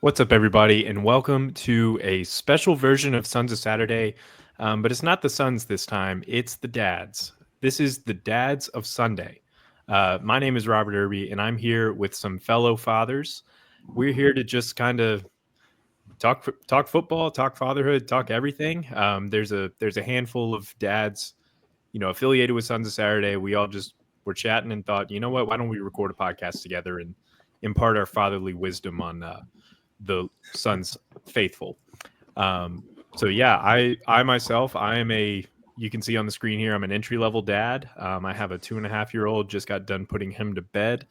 What's up, everybody, and welcome to a special version of Sons of Saturday. But it's not the sons this time, it's the dads. This is the Dads of Sunday. My name is Robert Irby, and I'm here with some fellow fathers. We're here to just kind of talk football, talk fatherhood, talk everything. There's a handful of dads, affiliated with Sons of Saturday. We all just were chatting and thought, you know what? Why don't we record a podcast together and impart our fatherly wisdom on the Suns faithful. So yeah, I myself, you can see on the screen here, I'm an entry-level dad. I have a 2.5-year-old, just got done putting him to bed.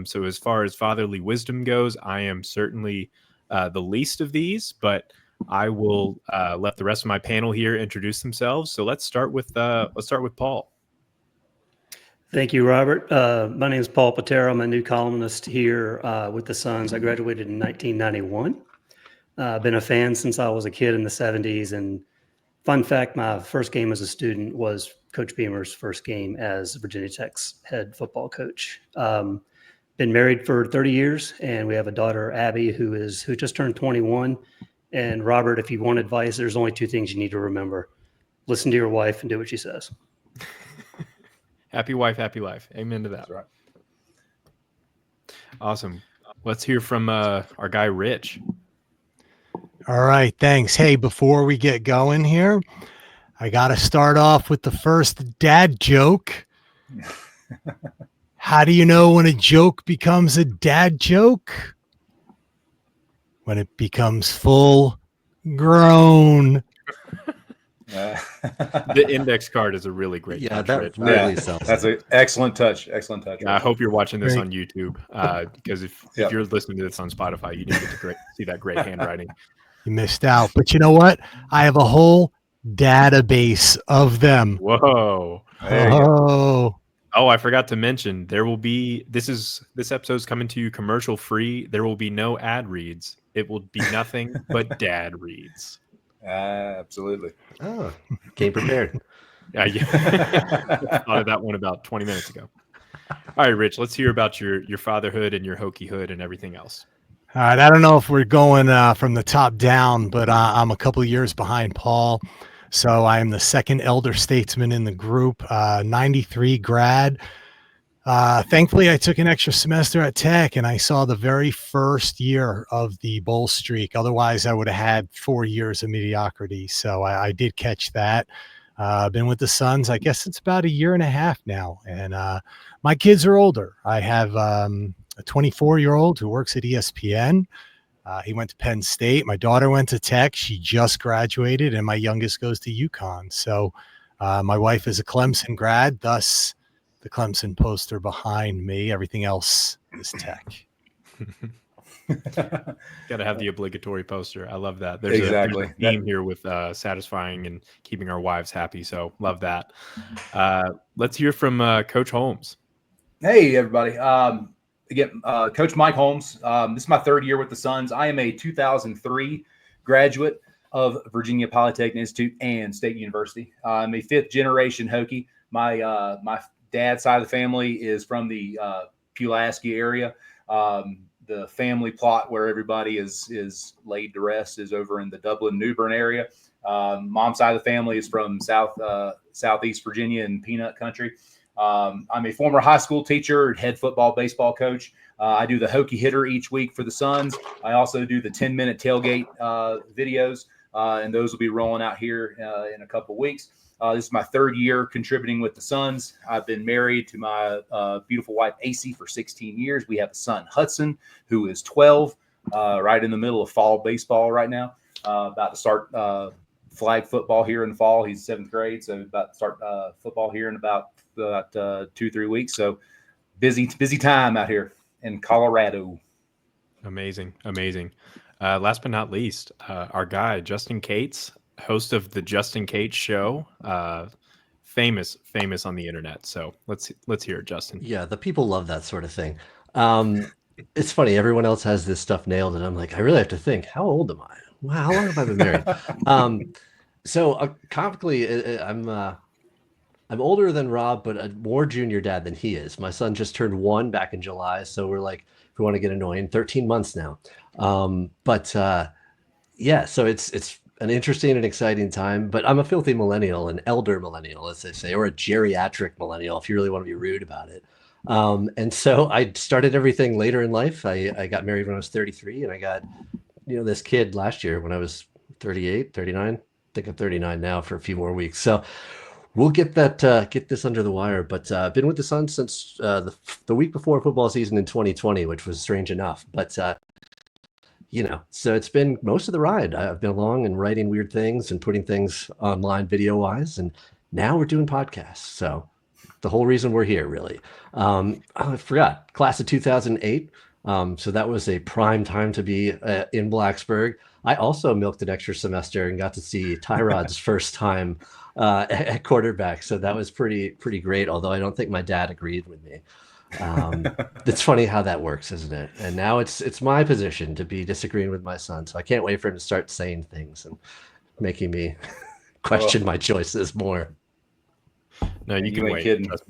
So as far as fatherly wisdom goes, I am certainly the least of these, but I will let the rest of my panel here introduce themselves. So let's start with Paul. Thank you, Robert. My name is Paul Patero. I'm a new columnist here with the Suns. I graduated in 1991. I've been a fan since I was a kid in the 70s. And fun fact, my first game as a student was Coach Beamer's first game as Virginia Tech's head football coach. Been married for 30 years, and we have a daughter, Abby, who just turned 21. And Robert, if you want advice, there's only two things you need to remember. Listen to your wife and do what she says. Happy wife, happy life. Amen to that. That's right. Awesome. Let's hear from our guy, Rich. All right, thanks. Hey, before we get going here, I got to start off with the first dad joke. How do you know when a joke becomes a dad joke? When it becomes full grown. The index card is a really great touch, that Rich. really sells. That's an excellent touch. Excellent touch. I hope you're watching this Great. on YouTube because if you're listening to this on Spotify, you didn't get to see that great handwriting. You missed out. But you know what? I have a whole database of them. Whoa. Oh, I forgot to mention this episode's coming to you commercial free. There will be no ad reads. It will be nothing but dad reads. Absolutely. Oh, came prepared. Yeah. Thought of that one about 20 minutes ago. All right, Rich, let's hear about your fatherhood and your Hokiehood and everything else. all right. I don't know if we're going from the top down, but I'm a couple of years behind Paul. So I am the second elder statesman in the group, 93 grad. Thankfully, I took an extra semester at Tech, and I saw the very first year of the bowl streak. Otherwise, I would have had 4 years of mediocrity. So I did catch that. Been with the Suns, I guess it's about 1.5 years now. And my kids are older. I have a 24-year-old who works at ESPN. He went to Penn State. My daughter went to Tech. She just graduated, and my youngest goes to UConn. So my wife is a Clemson grad, thus the Clemson poster behind me. Everything else is Tech. Got to have the obligatory poster. I love that. There's Exactly. a theme here with satisfying and keeping our wives happy. So love that. Let's hear from Coach Holmes. Hey, everybody. Again, Coach Mike Holmes. This is my third year with the Suns. I am a 2003 graduate of Virginia Polytechnic Institute and State University. I'm a fifth-generation Hokie. My dad's side of the family is from the Pulaski area. The family plot where everybody is laid to rest is over in the Dublin, Newbern area. Mom's side of the family is from Southeast Virginia and Peanut Country. I'm a former high school teacher, head football, baseball coach. I do the Hokie hitter each week for the Suns. I also do the 10-minute tailgate videos, and those will be rolling out here in a couple weeks. This is my third year contributing with the Suns. I've been married to my beautiful wife, AC, for 16 years. We have a son, Hudson, who is 12, right in the middle of fall baseball right now, about to start flag football here in the fall. He's 7th grade, so about to start football here in about 2-3 weeks. So busy time out here in Colorado. Amazing. Last but not least, our guy, Justin Cates, host of the Justin Cates Show, famous on the internet. So let's hear it, Justin. Yeah, the people love that sort of thing. It's funny. Everyone else has this stuff nailed, and I'm like, I really have to think. How old am I? Wow, how long have I been married? So comically, I'm older than Rob, but a more junior dad than he is. My son just turned 1 back in July, so we're like we want to get annoying. 13 months now. Yeah, so it's an interesting and exciting time, but I'm a filthy millennial, an elder millennial, as they say, or a geriatric millennial, if you really want to be rude about it. And so I started everything later in life. I got married when I was 33, and I got, this kid last year when I was 38, 39. I think I'm 39 now for a few more weeks. So we'll get this under the wire. But I've been with the Suns since the week before football season in 2020, which was strange enough. But so it's been most of the ride. I've been along and writing weird things and putting things online video wise. And now we're doing podcasts. So the whole reason we're here, really. I forgot, class of 2008. So that was a prime time to be in Blacksburg. I also milked an extra semester and got to see Tyrod's first time at quarterback. So that was pretty great, although I don't think my dad agreed with me. It's funny how that works, isn't it? And now it's my position to be disagreeing with my son. So I can't wait for him to start saying things and making me question my choices more. No, you can ain't wait. kidding. Trust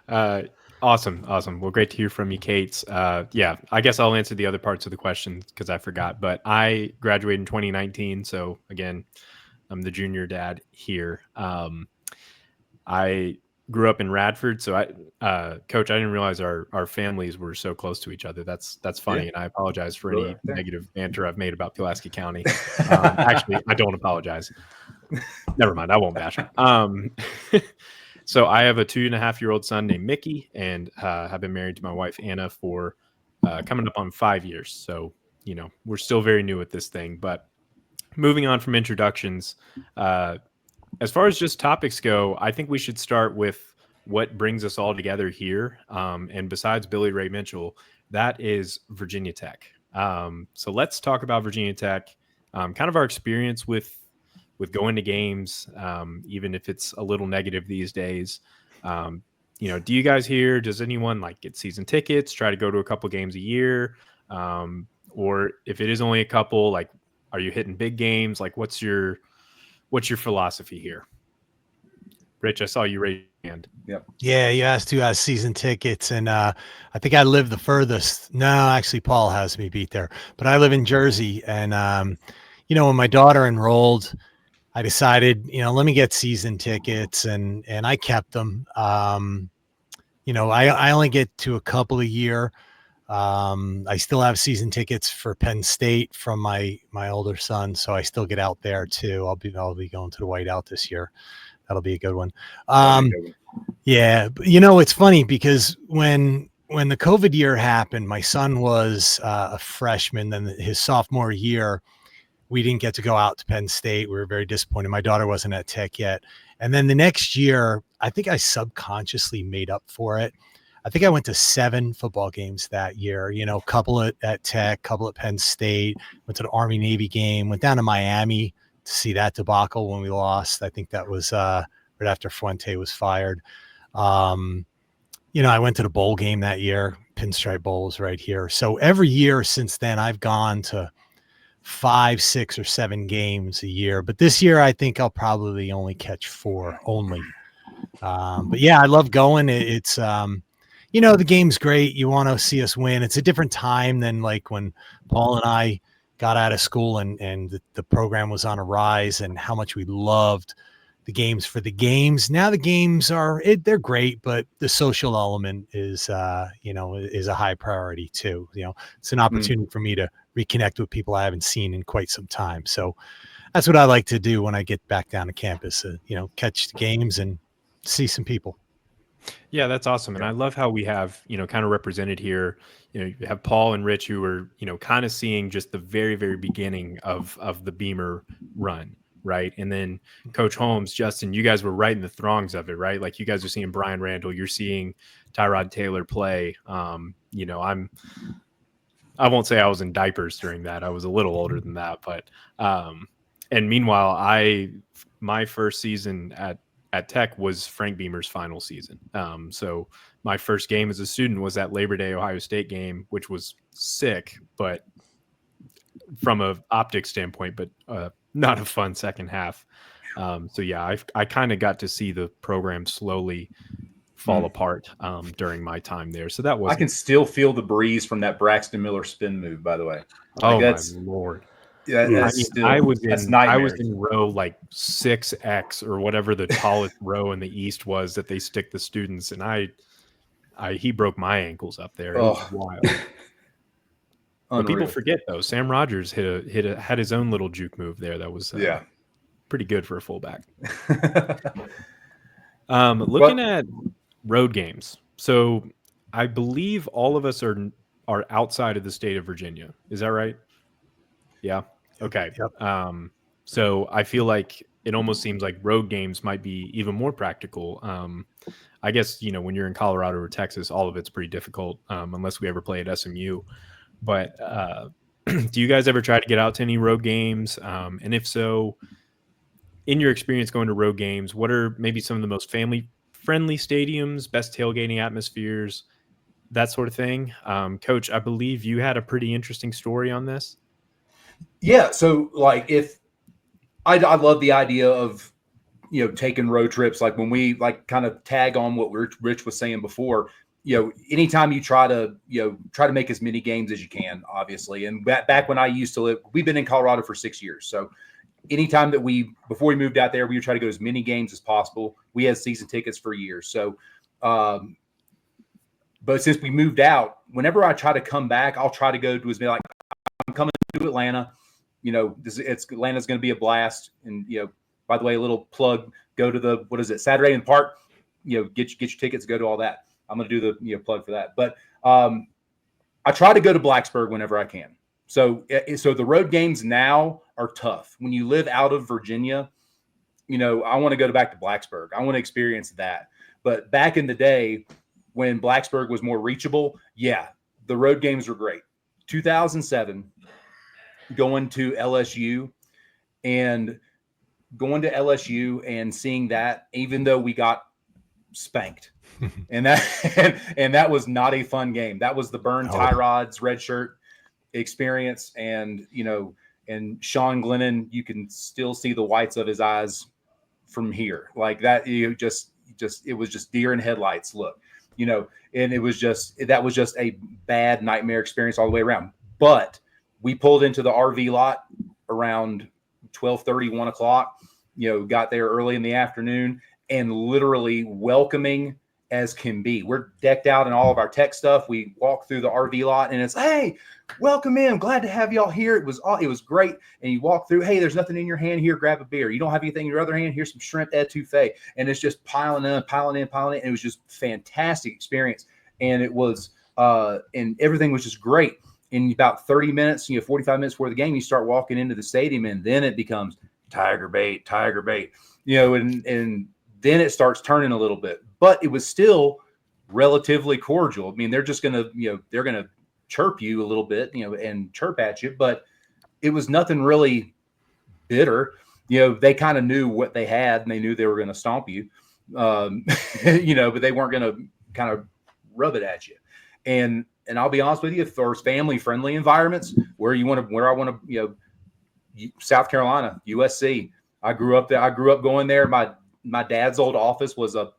me. Awesome. Well, great to hear from you, Kate. Yeah, I guess I'll answer the other parts of the question because I forgot. But I graduated in 2019, so again, I'm the junior dad here. I grew up in Radford, so Coach, I didn't realize our families were so close to each other. That's funny, Yeah. and I apologize for Really any right there. negative banter I've made about Pulaski County. Actually, I don't apologize. Never mind, I won't bash. So I have a 2.5-year-old son named Mickey, and have been married to my wife Anna for coming up on 5 years. So we're still very new at this thing. But moving on from introductions, as far as just topics go, I think we should start with what brings us all together here. And besides Billy Ray Mitchell, that is Virginia Tech. So let's talk about Virginia Tech, kind of our experience with going to games, even if it's a little negative these days. Do you guys here? Does anyone get season tickets? Try to go to a couple games a year, or if it is only a couple, are you hitting big games? What's your philosophy here? Rich, I saw you raise your hand. Yep. Yeah, you asked who has season tickets, and I think I live the furthest. No, actually, Paul has me beat there, but I live in Jersey, and when my daughter enrolled, I decided, let me get season tickets, and I kept them. I only get to a couple a year. I still have season tickets for Penn State from my older son, so I still get out there too. I'll be going to the Whiteout this year. That'll be a good one. Yeah, but it's funny because when the COVID year happened, my son was a freshman. Then his sophomore year, we didn't get to go out to Penn State. We were very disappointed. My daughter wasn't at Tech yet. And then the next year, I think I subconsciously made up for it. I think I went to 7 football games that year, a couple at Tech, couple at Penn State, went to the Army Navy game, went down to Miami to see that debacle when we lost. I think that was right after Fuente was fired. I went to the bowl game that year, Pinstripe Bowls right here. So every year since then, I've gone to 5, 6, or 7 games a year. But this year, I think I'll probably only catch 4 only. But yeah, I love going. It's the game's great. You want to see us win. It's a different time than when Paul and I got out of school and the program was on a rise, and how much we loved the games for the games. Now the games they're great, but the social element is a high priority too. It's an opportunity for me to reconnect with people I haven't seen in quite some time. So that's what I like to do when I get back down to campus, catch the games and see some people. Yeah, that's awesome. And I love how we have, kind of represented here, you have Paul and Rich who are, kind of seeing just the very, very beginning of the Beamer run. Right. And then Coach Holmes, Justin, you guys were right in the throngs of it, right? You guys are seeing Brian Randall, you're seeing Tyrod Taylor play. I won't say I was in diapers during that. I was a little older than that, but and meanwhile, my first season at Tech was Frank Beamer's final season. So my first game as a student was that Labor Day Ohio State game, which was sick, but from a optics standpoint, but not a fun second half. So yeah, I kind of got to see the program slowly fall apart during my time there. So that was I can still feel the breeze from that Braxton Miller spin move, by the way. Oh my Lord. Yeah, I that's mean, still I was nightmares. in row like 6X or whatever the tallest row in the East was that they stick the students, and he broke my ankles up there. It was wild. But people Unreal. forget though, Sam Rogers had his own little juke move there that was pretty good for a fullback. Looking at road games, so I believe all of us are outside of the state of Virginia. Is that right? Yeah. Okay. Yep. So I feel like it almost seems like road games might be even more practical. I guess, when you're in Colorado or Texas, all of it's pretty difficult unless we ever play at SMU. But do you guys ever try to get out to any road games? And if so, in your experience going to road games, what are maybe some of the most family-friendly stadiums, best tailgating atmospheres, that sort of thing? Coach, I believe you had a pretty interesting story on this. Yeah. So like if I love the idea of, taking road trips, like when we like kind of tag on what Rich was saying before, anytime you try to make as many games as you can, obviously. And back when I used to live, we've been in Colorado for 6 years. So anytime that before we moved out there, we would try to go to as many games as possible. We had season tickets for years. So, but since we moved out, whenever I try to come back, I'll try to go to as many, like I'm coming to Atlanta. Atlanta's going to be a blast. And, by the way, a little plug, go to Saturday in the Park, get your tickets, go to all that. I'm going to do the plug for that. But I try to go to Blacksburg whenever I can. So the road games now are tough. When you live out of Virginia, I want to go back to Blacksburg. I want to experience that. But back in the day when Blacksburg was more reachable, the road games were great. 2007, going to LSU and seeing that, even though we got spanked, and that was not a fun game. That was the Burn Tyrod's red shirt experience, and Sean Glennon, you can still see the whites of his eyes from here, like that. It was just deer in headlights look, and that was just a bad nightmare experience all the way around. But we pulled into the RV lot around 12:30, 1 o'clock, got there early in the afternoon, and literally welcoming as can be. We're decked out in all of our tech stuff. We walk through the RV lot and it's, hey, welcome in. Glad to have y'all here. It was great. And you walk through, hey, there's nothing in your hand here. Grab a beer. You don't have anything in your other hand. Here's some shrimp etouffee. And it's just piling in. And it was just fantastic experience. And it was, and everything was just great. In about 30 minutes, 45 minutes before the game, you start walking into the stadium, and then it becomes tiger bait, and then it starts turning a little bit. But it was still relatively cordial. I mean, they're just gonna, they're gonna chirp you a little bit, and chirp at you, but it was nothing really bitter. They kind of knew what they had, and they knew they were going to stomp you, but they weren't going to kind of rub it at you. And I'll be honest with you, if there's family-friendly environments where I want to, South Carolina, USC. I grew up there. I grew up going there. My dad's old office was a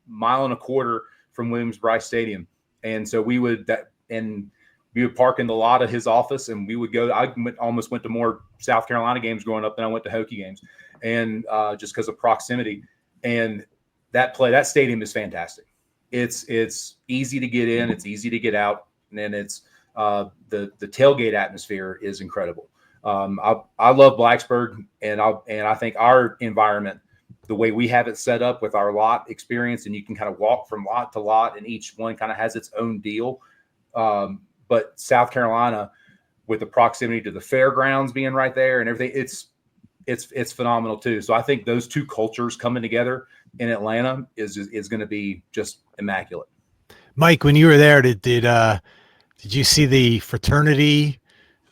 mile and a quarter from Williams-Brice Stadium, and so we would park in the lot of his office, and we would go. I almost went to more South Carolina games growing up than I went to Hokie games, and just because of proximity. And that stadium is fantastic. It's easy to get in, it's easy to get out, and then it's the tailgate atmosphere is incredible. I love Blacksburg, and I think our environment, the way we have it set up with our lot experience, and you can kind of walk from lot to lot, and each one kind of has its own deal. But South Carolina, with the proximity to the fairgrounds being right there and everything, it's phenomenal too. So I think those two cultures coming together in Atlanta is going to be just immaculate. Mike, when you were there, did you see the fraternity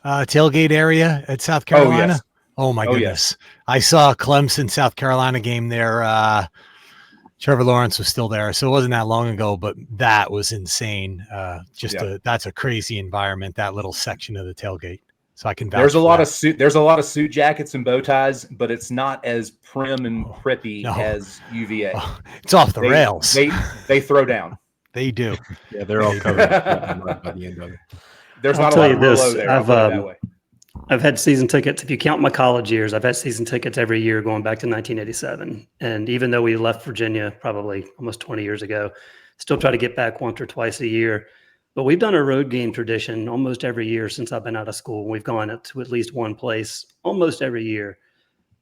tailgate area at South Carolina? Oh, yes. Oh my goodness. Yes. I saw a Clemson, South Carolina game there. Trevor Lawrence was still there, so it wasn't that long ago, but that was insane. That's a crazy environment, that little section of the tailgate. So I can vouch There's a for lot that. of suit. There's a lot of suit jackets and bow ties, but it's not as prim and preppy no. as UVA. It's off the rails. They throw down. They do. Yeah, they're all covered in sweat and mud by the end of it. There's I'll not a tell lot you of Merlot this, there. I'll put it that way. I've had season tickets. If you count my college years, I've had season tickets every year going back to 1987. And even though we left Virginia probably almost 20 years ago, still try to get back once or twice a year. But we've done a road game tradition almost every year since I've been out of school. We've gone to at least one place almost every year.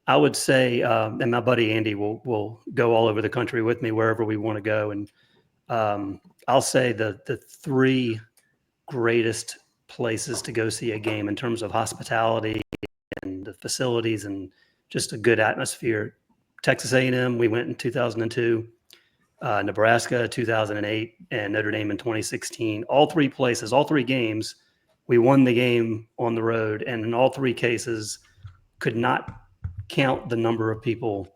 I would say, and my buddy Andy will go all over the country with me wherever we want to go. And I'll say the three greatest places to go see a game in terms of hospitality and the facilities and just a good atmosphere. Texas A&M, we went in 2002, Nebraska 2008, and Notre Dame in 2016. All three places, all three games, we won the game on the road, and in all three cases could not count the number of people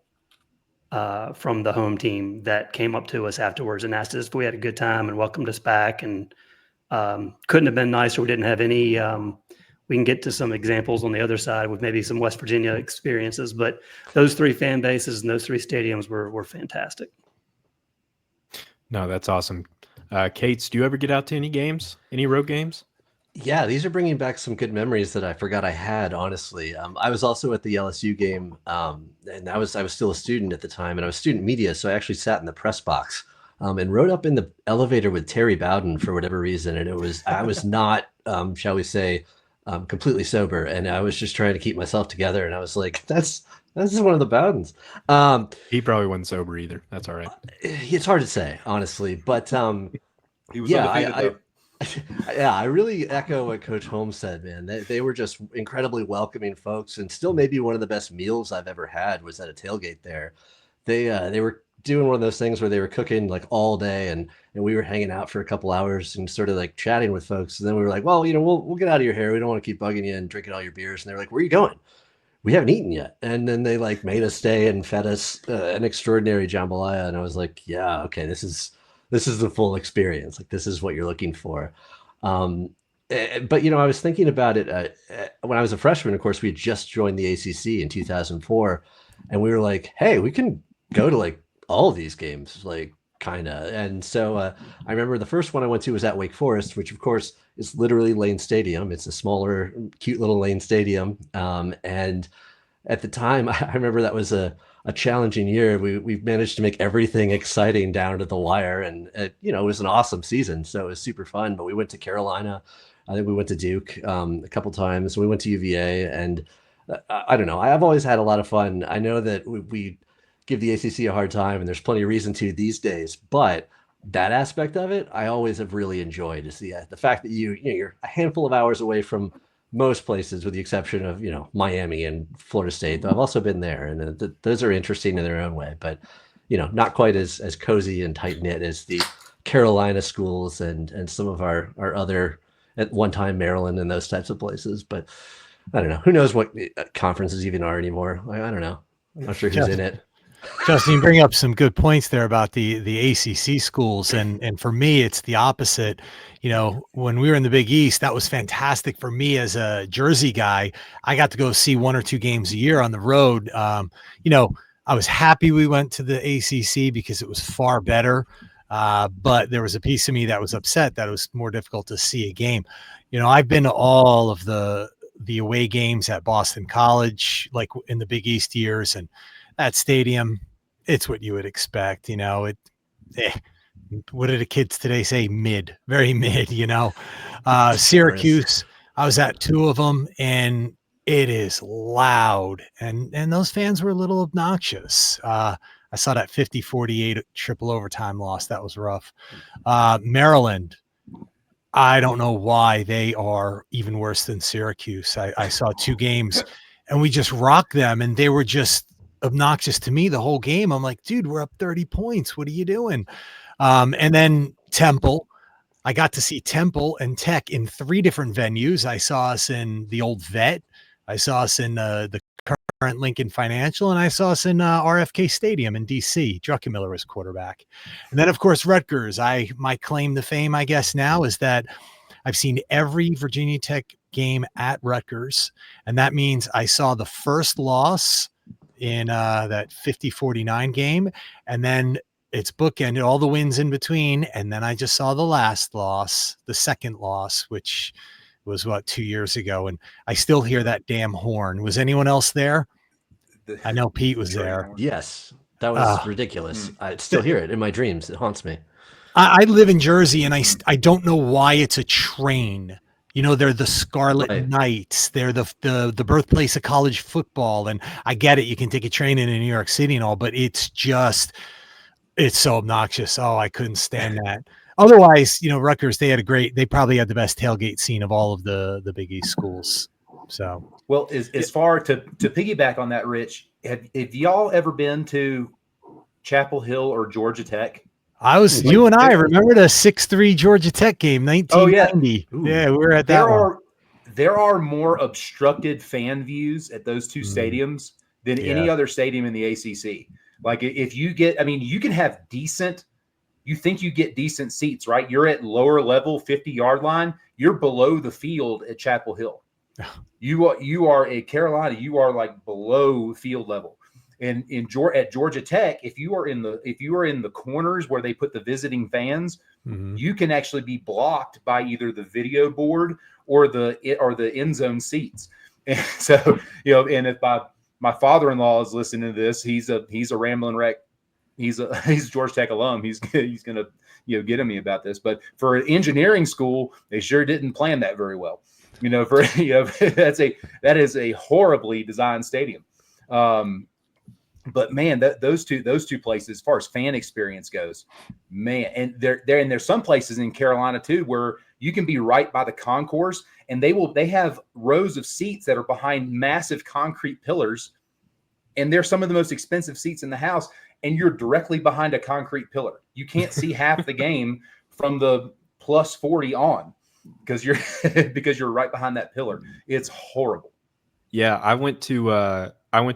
from the home team that came up to us afterwards and asked us if we had a good time and welcomed us back. And couldn't have been nicer. We didn't have any. We can get to some examples on the other side with maybe some West Virginia experiences, but those three fan bases and those three stadiums were fantastic. No, that's awesome. Kates, do you ever get out to any games? Any road games? Yeah, these are bringing back some good memories that I forgot I had, honestly. I was also at the LSU game, and I was still a student at the time, and I was student media, so I actually sat in the press box and rode up in the elevator with Terry Bowden for whatever reason, and I was not, shall we say, completely sober, and I was just trying to keep myself together, and I was like, that's one of the Bowdens. He probably wasn't sober either. That's all right. It's hard to say, honestly, but He was yeah, undefeated, though. yeah, I really echo what Coach Holmes said, man. They were just incredibly welcoming folks, and still maybe one of the best meals I've ever had was at a tailgate there. They were doing one of those things where they were cooking like all day, and we were hanging out for a couple hours and sort of like chatting with folks. And then we were like, well, we'll get out of your hair. We don't want to keep bugging you and drinking all your beers. And they were like, where are you going? We haven't eaten yet. And then they like made us stay and fed us an extraordinary jambalaya. And I was like, yeah, okay, this is the full experience. Like, this is what you're looking for. But I was thinking about it when I was a freshman. Of course, we had just joined the ACC in 2004, and we were like, hey, we can go to like all of these games, like kind of. And so I remember the first one I went to was at Wake Forest, which of course is literally Lane Stadium. It's a smaller, cute little Lane Stadium. And at the time, I remember that was a challenging year. We managed to make everything exciting down to the wire, and it was an awesome season. So it was super fun. But we went to Carolina. I think we went to Duke a couple times. We went to UVA, and I don't know. I've always had a lot of fun. I know that we give the ACC a hard time, and there's plenty of reason to these days. But that aspect of it, I always have really enjoyed. Is the fact that you're a handful of hours away from most places, with the exception of Miami and Florida State. I've also been there, and those are interesting in their own way, but not quite as cozy and tight knit as the Carolina schools and some of our other, at one time, Maryland and those types of places. But I don't know. Who knows what conferences even are anymore? I don't know. I'm not sure who's in it. Justin, you bring up some good points there about the ACC schools, and for me, it's the opposite. When we were in the Big East, that was fantastic for me as a Jersey guy. I got to go see 1 or 2 games a year on the road. I was happy we went to the ACC because it was far better, but there was a piece of me that was upset that it was more difficult to see a game. I've been to all of the away games at Boston College, like in the Big East years, and that stadium, it's what you would expect. What did the kids today say? Mid, very mid. Syracuse, I was at 2 of them, and it is loud, and those fans were a little obnoxious. I saw that 50-48 triple overtime loss. That was rough. Maryland, I don't know why they are even worse than Syracuse. I saw 2 games, and we just rocked them, and they were just obnoxious to me the whole game. I'm like, dude, we're up 30 points. What are you doing? And then Temple, I got to see Temple and Tech in 3 different venues. I saw us in the old Vet. I saw us in the current Lincoln Financial, and I saw us in RFK Stadium in DC. Druckenmiller was quarterback. And then, of course, Rutgers. My claim to fame, I guess now, is that I've seen every Virginia Tech game at Rutgers, and that means I saw the first loss in that 50-49 game, and then it's bookended, all the wins in between, and then I just saw the last loss, the second loss, which was 2 years ago, and I still hear that damn horn. Was anyone else there? I know Pete was there. Yes, that was ridiculous. I still hear it in my dreams. It haunts me. I live in Jersey, and I don't know why it's a train. You know, they're the Scarlet Knights. They're the birthplace of college football, and I get it. You can take a train into New York City and all, but it's so obnoxious. Oh, I couldn't stand that. Otherwise, Rutgers, they probably had the best tailgate scene of all of the Big East schools. So, well, as far to piggyback on that, Rich, have y'all ever been to Chapel Hill or Georgia Tech? You and I remember the 6-3 Georgia Tech game, 1990. Oh, yeah. We were at that one. There are more obstructed fan views at those two stadiums than any other stadium in the ACC. Like if you get, you can have you think you get decent seats, right? You're at lower level, 50-yard line. You're below the field at Chapel Hill. You are at Carolina. You are like below field level. And at Georgia Tech, if you are in the corners where they put the visiting fans, you can actually be blocked by either the video board or the end zone seats. And so, and if my father-in-law is listening to this, he's a rambling wreck. He's a Georgia Tech alum. He's gonna get at me about this. But for an engineering school, they sure didn't plan that very well. That is a horribly designed stadium. But man, those two places, as far as fan experience goes, man, and there's some places in Carolina too where you can be right by the concourse, and they have rows of seats that are behind massive concrete pillars, and they're some of the most expensive seats in the house, and you're directly behind a concrete pillar. You can't see half the game from the plus 40 on because you're right behind that pillar. It's horrible. Yeah, I went to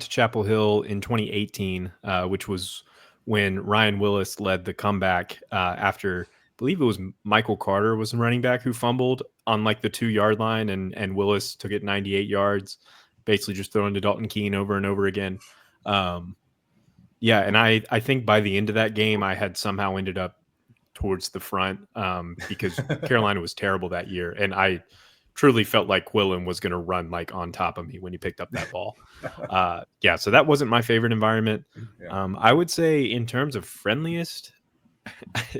Chapel Hill in 2018, which was when Ryan Willis led the comeback after, I believe it was Michael Carter was the running back who fumbled on like the 2-yard line, and Willis took it 98 yards, basically just throwing to Dalton Keene over and over again. Yeah, and I think by the end of that game, I had somehow ended up towards the front because Carolina was terrible that year, and I truly felt like Quillen was going to run like on top of me when he picked up that ball. Yeah, so that wasn't my favorite environment. Yeah. I would say in terms of friendliest,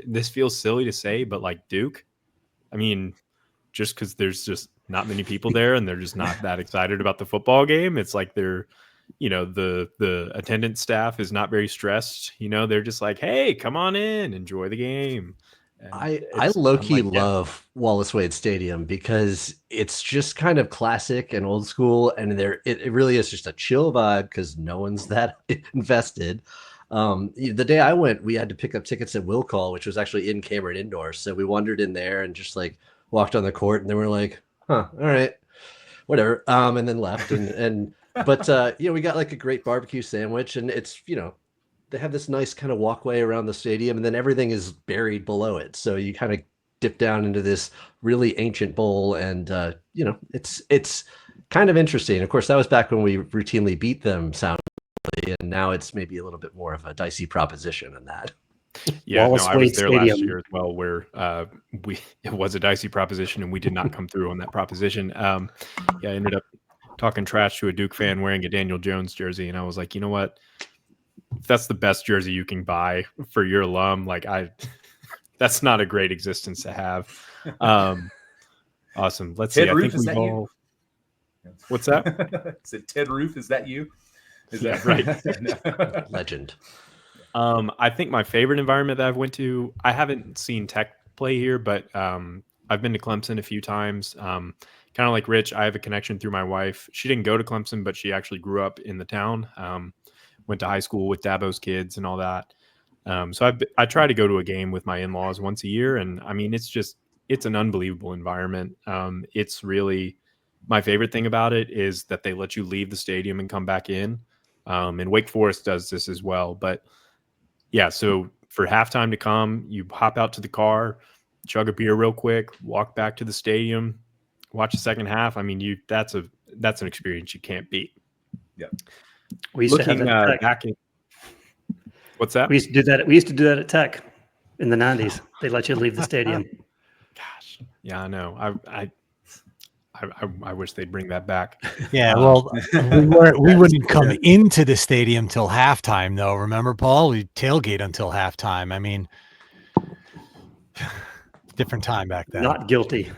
this feels silly to say, but like Duke, just because there's just not many people there and they're just not that excited about the football game. It's like they're, the attendance staff is not very stressed. They're just like, hey, come on in, enjoy the game. And I low-key love Wallace Wade Stadium because it's just kind of classic and old school, and it really is just a chill vibe because no one's that invested. The day I went, we had to pick up tickets at Will Call, which was actually in Cameron Indoor. So we wandered in there and just like walked on the court, and then we're like, all right, whatever. And then left. But we got like a great barbecue sandwich, and it's, they have this nice kind of walkway around the stadium, and then everything is buried below it. So you kind of dip down into this really ancient bowl, and it's kind of interesting. Of course, that was back when we routinely beat them soundly, and now it's maybe a little bit more of a dicey proposition than that. Yeah, I was there last year as well, where it was a dicey proposition, and we did not come through on that proposition. I ended up talking trash to a Duke fan wearing a Daniel Jones jersey, and I was like, you know what? If that's the best jersey you can buy for your alum, that's not a great existence to have. Awesome. Let's see. Roof, is that you? What's that? Is it Ted Roof? Is that you? Is that right? Legend. I think my favorite environment that I've went to, I haven't seen Tech play here, but I've been to Clemson a few times. Kind of like Rich, I have a connection through my wife. She didn't go to Clemson, but she actually grew up in the town. Went to high school with Dabo's kids and all that. So I try to go to a game with my in-laws once a year. And it's an unbelievable environment. It's really, my favorite thing about it is that they let you leave the stadium and come back in. And Wake Forest does this as well. But yeah, so for halftime to come, you hop out to the car, chug a beer real quick, walk back to the stadium, watch the second half. I mean, that's an experience you can't beat. Yeah. We used to have Looking that at Tech. back in, what's that? We used to do that. We used to do that at Tech in the 90s. They let you leave the stadium. Gosh, yeah, I know. I wish they'd bring that back. Yeah, well, we wouldn't come into the stadium till halftime, though. Remember, Paul? We tailgate until halftime. I mean, different time back then. Not guilty.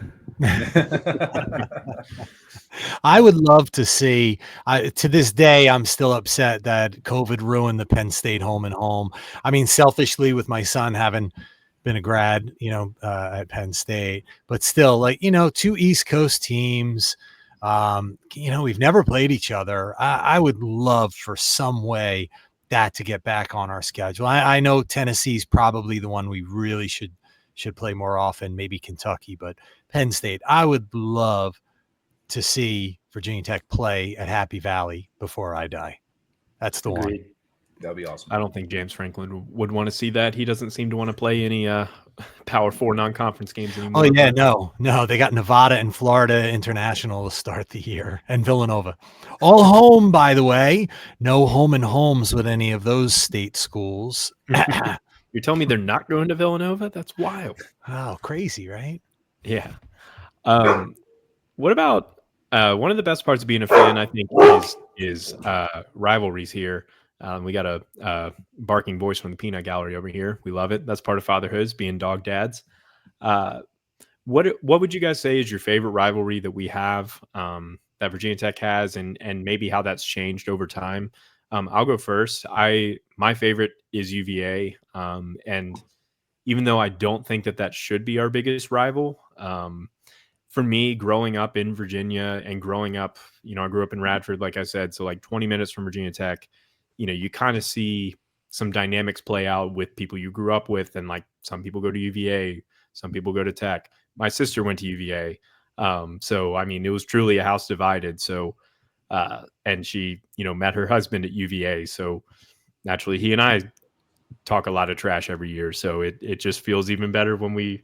I would love to see. To this day, I'm still upset that COVID ruined the Penn State home and home. I mean, selfishly, with my son having been a grad, at Penn State, but still, like, two East Coast teams. We've never played each other. I would love for some way that to get back on our schedule. I know Tennessee's probably the one we really should play more often, maybe Kentucky, but Penn State, I would love to see Virginia Tech play at Happy Valley before I die. That's the one. That'd be awesome. I don't think James Franklin would want to see that. He doesn't seem to want to play any Power 4 non-conference games anymore. Oh, yeah, no. They got Nevada and Florida International to start the year, and Villanova. All home, by the way. No home and homes with any of those state schools. You're telling me they're not going to Villanova? That's wild. Oh, crazy, right? Yeah. What about one of the best parts of being a fan, I think, is rivalries here. We got a barking voice from the peanut gallery over here. We love it. That's part of fatherhood, being dog dads. What would you guys say is your favorite rivalry that we have, that Virginia Tech has, and maybe how that's changed over time? I'll go first. My favorite is UVA, and even though I don't think that should be our biggest rival, for me, growing up in Virginia and growing up, I grew up in Radford, like I said, so like 20 minutes from Virginia Tech, you kind of see some dynamics play out with people you grew up with. And like some people go to UVA, some people go to Tech. My sister went to UVA. So, I mean, it was truly a house divided. So, and she, met her husband at UVA. So naturally he and I talk a lot of trash every year. So it just feels even better when we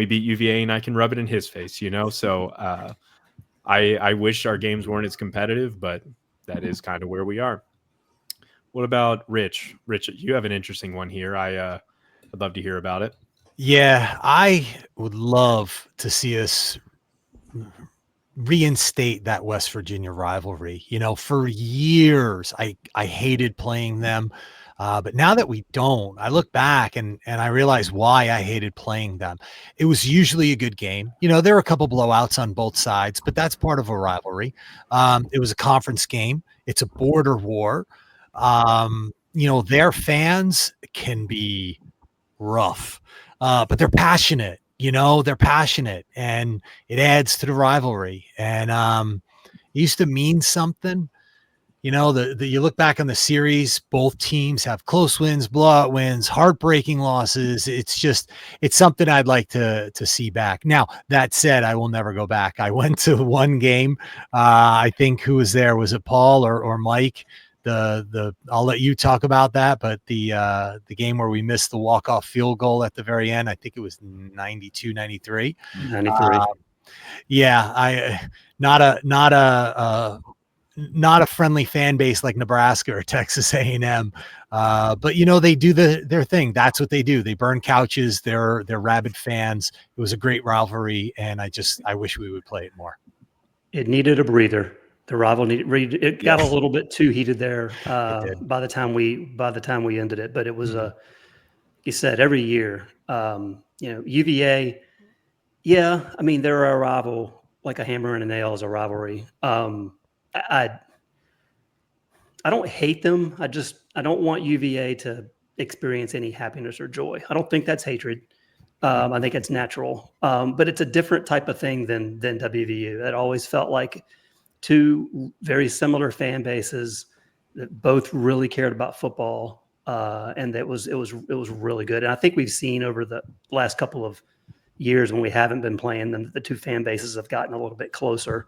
beat UVA and I can rub it in his face, So I wish our games weren't as competitive, but that is kind of where we are. What about Rich? Rich, you have an interesting one here. I'd love to hear about it. Yeah, I would love to see us reinstate that West Virginia rivalry. For years, I hated playing them. But now that we don't, I look back and I realize why I hated playing them. It was usually a good game. There were a couple blowouts on both sides, but that's part of a rivalry. It was a conference game. It's a border war. Their fans can be rough, but they're passionate. They're passionate, and it adds to the rivalry. And it used to mean something. You look back on the series, both teams have close wins, blowout wins, heartbreaking losses. It's something I'd like to see back. Now, that said, I will never go back. I went to one game. I think who was there? Was it Paul or Mike? I'll let you talk about that, but the game where we missed the walk-off field goal at the very end, I think it was 92, 93. 93. Yeah, not a friendly fan base like Nebraska or Texas A&M, but they do their thing. That's what they do. They burn couches. They're rabid fans. It was a great rivalry, and I wish we would play it more. It needed a breather. The rivalry, it got a little bit too heated there by the time we ended it. But it was you said every year, UVA. Yeah, I mean they're a rival, like a hammer and a nail is a rivalry. I don't hate them. I don't want UVA to experience any happiness or joy. I don't think that's hatred. I think it's natural. But it's a different type of thing than WVU. It always felt like two very similar fan bases that both really cared about football, and it was really good. And I think we've seen over the last couple of years when we haven't been playing them, the two fan bases have gotten a little bit closer.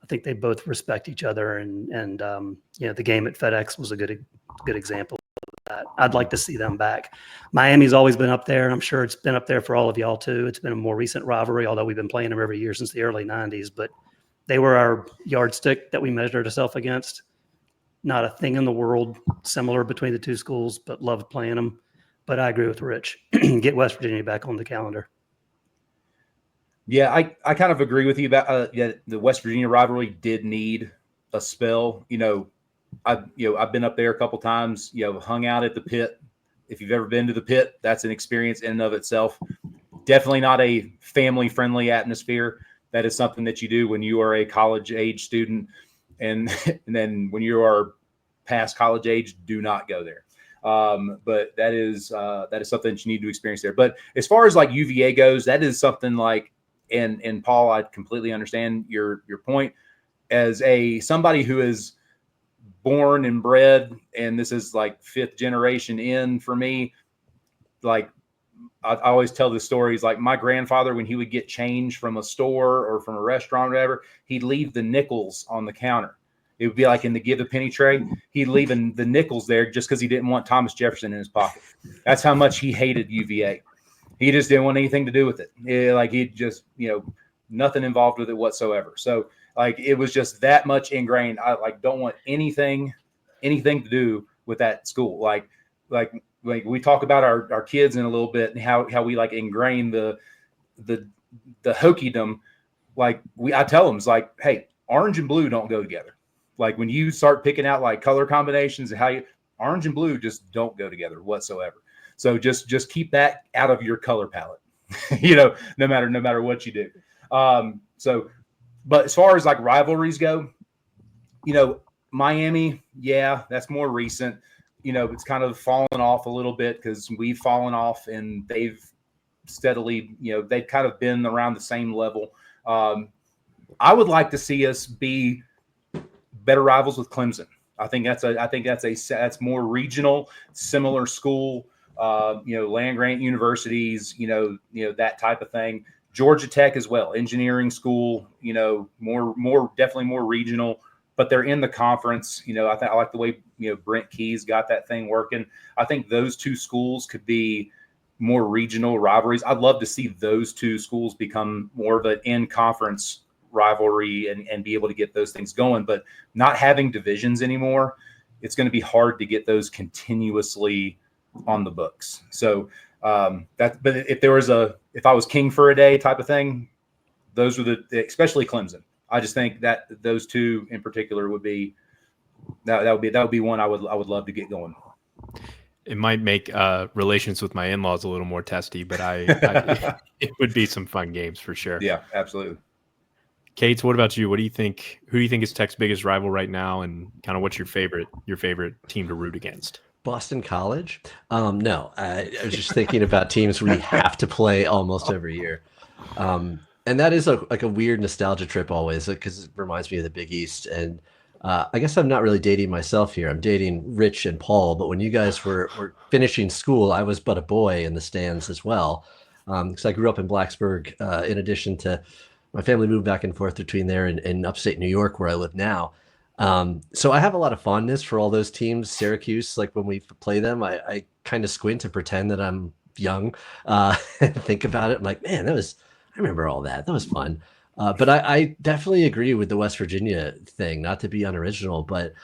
I think they both respect each other, and the game at FedEx was a good example. I'd like to see them back. Miami's always been up there, and I'm sure it's been up there for all of y'all too. It's been a more recent rivalry, although we've been playing them every year since the early 90s. But they were our yardstick that we measured ourselves against. Not a thing in the world similar between the two schools, but loved playing them. But I agree with Rich. Get West Virginia back on the calendar. Yeah, I kind of agree with you about the West Virginia rivalry did need a spell. I've been up there a couple times, hung out at the pit. If you've ever been to the pit, that's an experience in and of itself. Definitely not a family friendly atmosphere. That is something that you do when you are a college age student. And then when you are past college age, do not go there. But that is something that you need to experience there. But as far as like UVA goes, that is something like, and Paul, I completely understand your point. As somebody who is born and bred, and this is like 5th generation in for me, like I always tell the stories, like my grandfather, when he would get change from a store or from a restaurant or whatever, he'd leave the nickels on the counter. It would be like in the give a penny tray. He'd leave the nickels there just because he didn't want Thomas Jefferson in his pocket. That's how much he hated UVA. He just didn't want anything to do with it. Like he just, nothing involved with it whatsoever. So like it was just that much ingrained. I like don't want anything to do with that school. Like we talk about our kids in a little bit and how we like ingrain the Hokiedom. Like I tell them, it's like, hey, orange and blue don't go together. Like when you start picking out like color combinations and orange and blue just don't go together whatsoever. So just keep that out of your color palette, no matter what you do. But as far as like rivalries go, Miami, yeah, that's more recent. It's kind of fallen off a little bit because we've fallen off and they've steadily, they've kind of been around the same level. I would like to see us be better rivals with Clemson. I think that's more regional, similar school, land grant universities, that type of thing. Georgia Tech as well, engineering school, definitely more regional, but they're in the conference. I like the way, Brent Key's got that thing working. I think those two schools could be more regional rivalries. I'd love to see those two schools become more of an in-conference rivalry and be able to get those things going, but not having divisions anymore, it's going to be hard to get those continuously on the books. So but if I was king for a day type of thing, those were especially Clemson. I just think that those two in particular would be that would be one I would love to get going. It might make relations with my in-laws a little more testy, but it would be some fun games for sure. Yeah, absolutely. Kate, what about you? What do you think? Who do you think is Tech's biggest rival right now, and kind of what's your favorite team to root against? Boston College? No, I was just thinking about teams we have to play almost every year. And that is a weird nostalgia trip always, because it reminds me of the Big East. And I guess I'm not really dating myself here. I'm dating Rich and Paul. But when you guys were finishing school, I was but a boy in the stands as well. Because I grew up in Blacksburg, in addition to my family moved back and forth between there and upstate New York, where I live now. So I have a lot of fondness for all those teams. Syracuse, like when we play them, I kind of squint and pretend that I'm young and think about it. I'm like, man, I remember all that. That was fun. But I definitely agree with the West Virginia thing, not to be unoriginal, but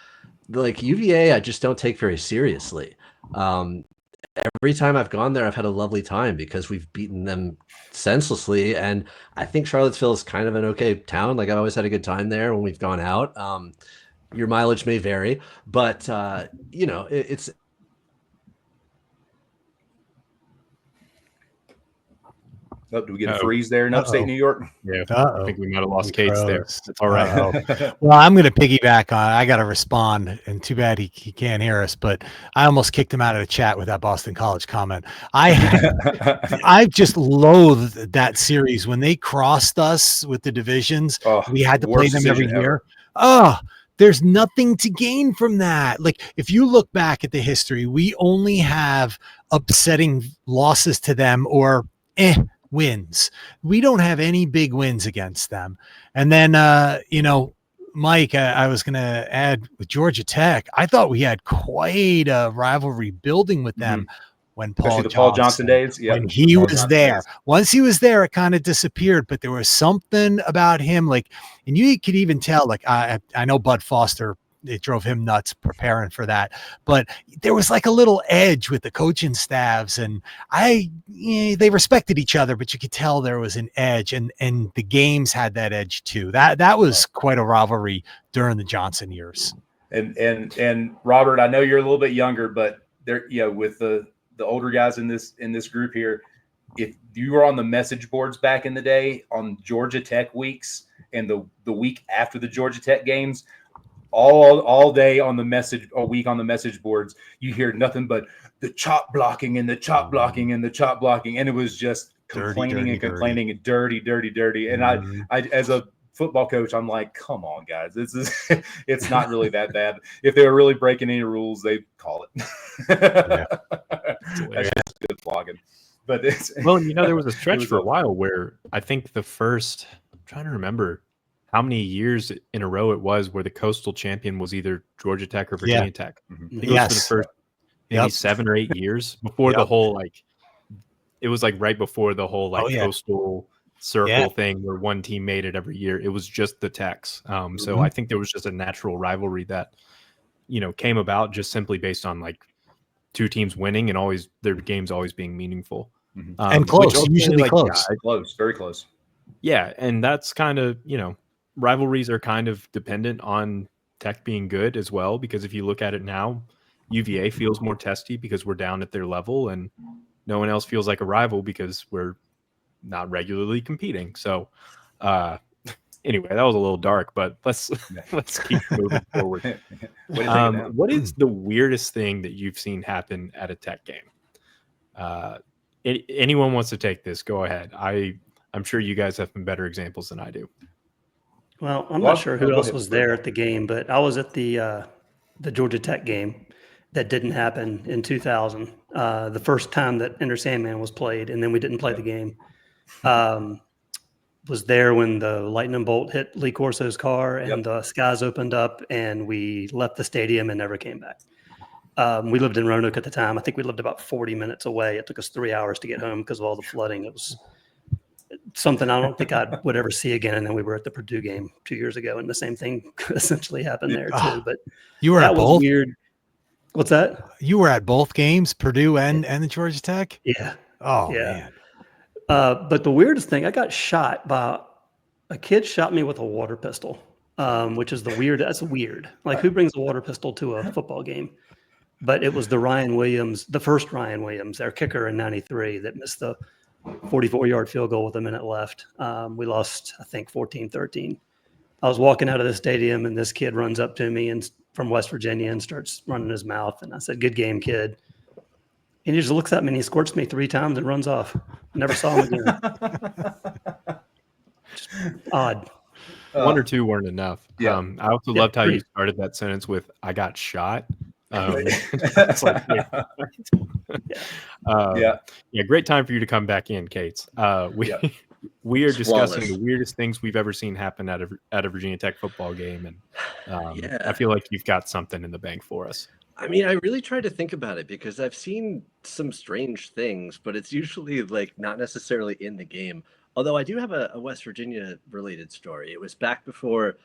like UVA, I just don't take very seriously. Every time I've gone there, I've had a lovely time because we've beaten them senselessly. And I think Charlottesville is kind of an okay town. Like I've always had a good time there when we've gone out. Your mileage may vary, but it's. Oh, do we get a freeze there in upstate New York? Yeah, I think we might have lost Kate's there. It's all right. Well, I'm going to piggyback on. I got to respond, and too bad he can't hear us. But I almost kicked him out of the chat with that Boston College comment. I just loathed that series when they crossed us with the divisions. We had to play them every year. There's nothing to gain from that. Like if you look back at the history, we only have upsetting losses to them or wins. We don't have any big wins against them. And then, Mike, I was going to add with Georgia Tech, I thought we had quite a rivalry building with them when Especially the Paul Johnson days. Yeah, when he Paul was Johnson there. days. Once he was there, it kind of disappeared, but there was something about him, like, and you could even tell, like, I know Bud Foster, it drove him nuts preparing for that, but there was like a little edge with the coaching staffs, and they respected each other, but you could tell there was an edge, and the games had that edge too. That was quite a rivalry during the Johnson years. And Robert, I know you're a little bit younger, but there, with the older guys in this group here, if you were on the message boards back in the day on Georgia Tech weeks and the week after the Georgia Tech games, all day on the message, a week on the message boards, you hear nothing but the chop blocking and the chop blocking and the chop blocking, and it was just complaining and complaining and dirty. And I as a football coach, I'm like, come on, guys, it's not really that bad. If they were really breaking any rules, they'd call it. That's just good flogging. But well, there was a stretch for a while where I think I'm trying to remember how many years in a row it was where the coastal champion was either Georgia Tech or Virginia Tech. I think it was for the first maybe 7 or 8 years before the whole, like, it was like right before the whole coastal circle thing where one team made it every year. It was just the Techs. So I think there was just a natural rivalry that, came about just simply based on like two teams winning and always their games always being meaningful. And close, usually close. Close, very close. Yeah, and that's kind of, rivalries are kind of dependent on Tech being good as well, because if you look at it now, UVA feels more testy because we're down at their level, and no one else feels like a rival because we're not regularly competing. So anyway, that was a little dark, but let's keep moving forward. What is the weirdest thing that you've seen happen at a Tech game? Anyone wants to take this, go ahead. I'm sure you guys have some better examples than I do. Well, I'm not sure who else was there at the game, but I was at the Georgia Tech game that didn't happen in 2000. The first time that Enter Sandman was played, and then we didn't play the game. Was there when the lightning bolt hit Lee Corso's car and the skies opened up and we left the stadium and never came back. We lived in Roanoke at the time. I think we lived about 40 minutes away. It took us 3 hours to get home because of all the flooding. It was something I don't think I would ever see again. And then we were at the Purdue game 2 years ago, and the same thing essentially happened there too. But you were at both? Weird. What's that? You were at both games, Purdue and the Georgia Tech? Yeah. Oh, man. But the weirdest thing, I got shot by a kid. Shot me with a water pistol, which is that's weird. Like, who brings a water pistol to a football game? But it was the first Ryan Williams, our kicker in '93, that missed the 44-yard field goal with a minute left. We lost, I think, 14-13. I was walking out of the stadium, and this kid runs up to me and from West Virginia and starts running his mouth. And I said, "Good game, kid." And he just looks at me and he squirts me 3 times and runs off. Never saw him again. Just odd. 1 or 2 weren't enough. Yeah. I also loved how you started that sentence with "I got shot." It's like, great time for you to come back in, Kate. We are discussing the weirdest things we've ever seen happen at a Virginia Tech football game, and I feel like you've got something in the bank for us. I mean, I really tried to think about it because I've seen some strange things, but it's usually like not necessarily in the game. Although I do have a West Virginia related story. It was back before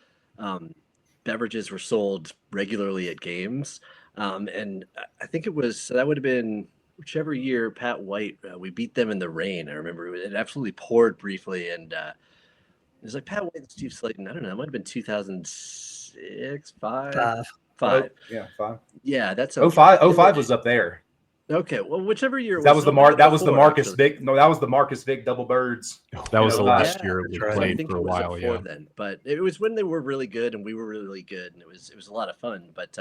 beverages were sold regularly at games. And I think that would have been whichever year Pat White, we beat them in the rain. I remember it absolutely poured briefly. And it was like Pat White and Steve Slayton. I don't know. It might have been 2006, 5. 5. Yeah, 5. Yeah, that's 05. 05 was up there. Okay, well, whichever year that was the Marcus Vick. No, that was the Marcus Vick double birds. That was the last year we played for a while. Then, but it was when they were really good and we were really good, and it was a lot of fun. But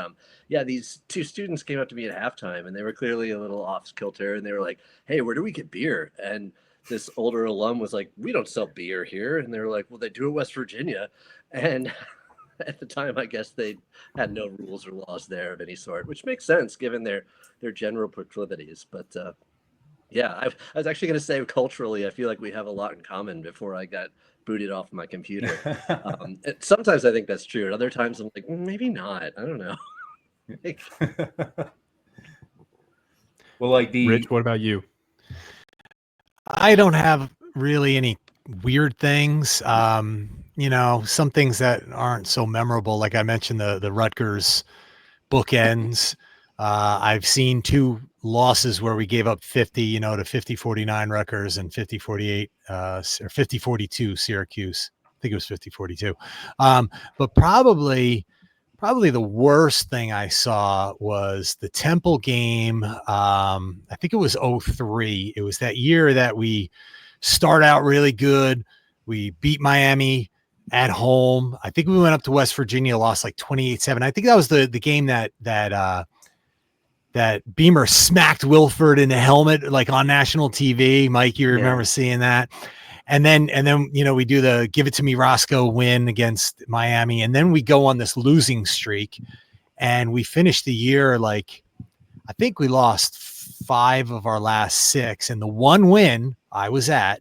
these 2 students came up to me at halftime, and they were clearly a little off kilter, and they were like, "Hey, where do we get beer?" And this older alum was like, "We don't sell beer here," and they were like, "Well, they do in West Virginia," and at the time, I guess they had no rules or laws there of any sort, which makes sense given their general proclivities. But Yeah, I was actually going to say culturally, I feel like we have a lot in common before I got booted off my computer. Sometimes I think that's true, and other times I'm like, maybe not. I don't know. Like, Well, like Rich, what about you? I don't have really any weird things. Some things that aren't so memorable, like I mentioned, the Rutgers bookends. I've seen two losses where we gave up 50, to 50-49 Rutgers and 50-48 or 50-42 Syracuse. I think it was 50-42. But probably the worst thing I saw was the Temple game. I think it was 03. It was that year that we start out really good. We beat Miami at home. I think we went up to West Virginia, lost like 28-7. I think that was the game that Beamer smacked Wilford in the helmet, like on national TV. Mike, you remember seeing that? And then, we do the give it to me Roscoe win against Miami. And then we go on this losing streak and we finish the year. Like, I think we lost 5 of our last 6. And the one win I was at,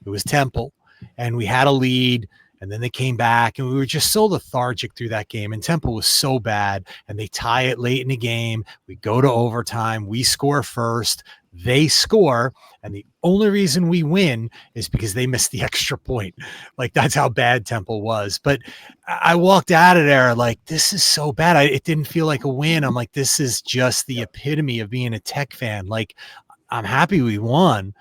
it was Temple, and we had a lead. And then they came back and we were just so lethargic through that game. And Temple was so bad. And they tie it late in the game. We go to overtime. We score first. They score. And the only reason we win is because they missed the extra point. Like, that's how bad Temple was. But I walked out of there like, this is so bad. It didn't feel like a win. I'm like, this is just the epitome of being a Tech fan. Like, I'm happy we won,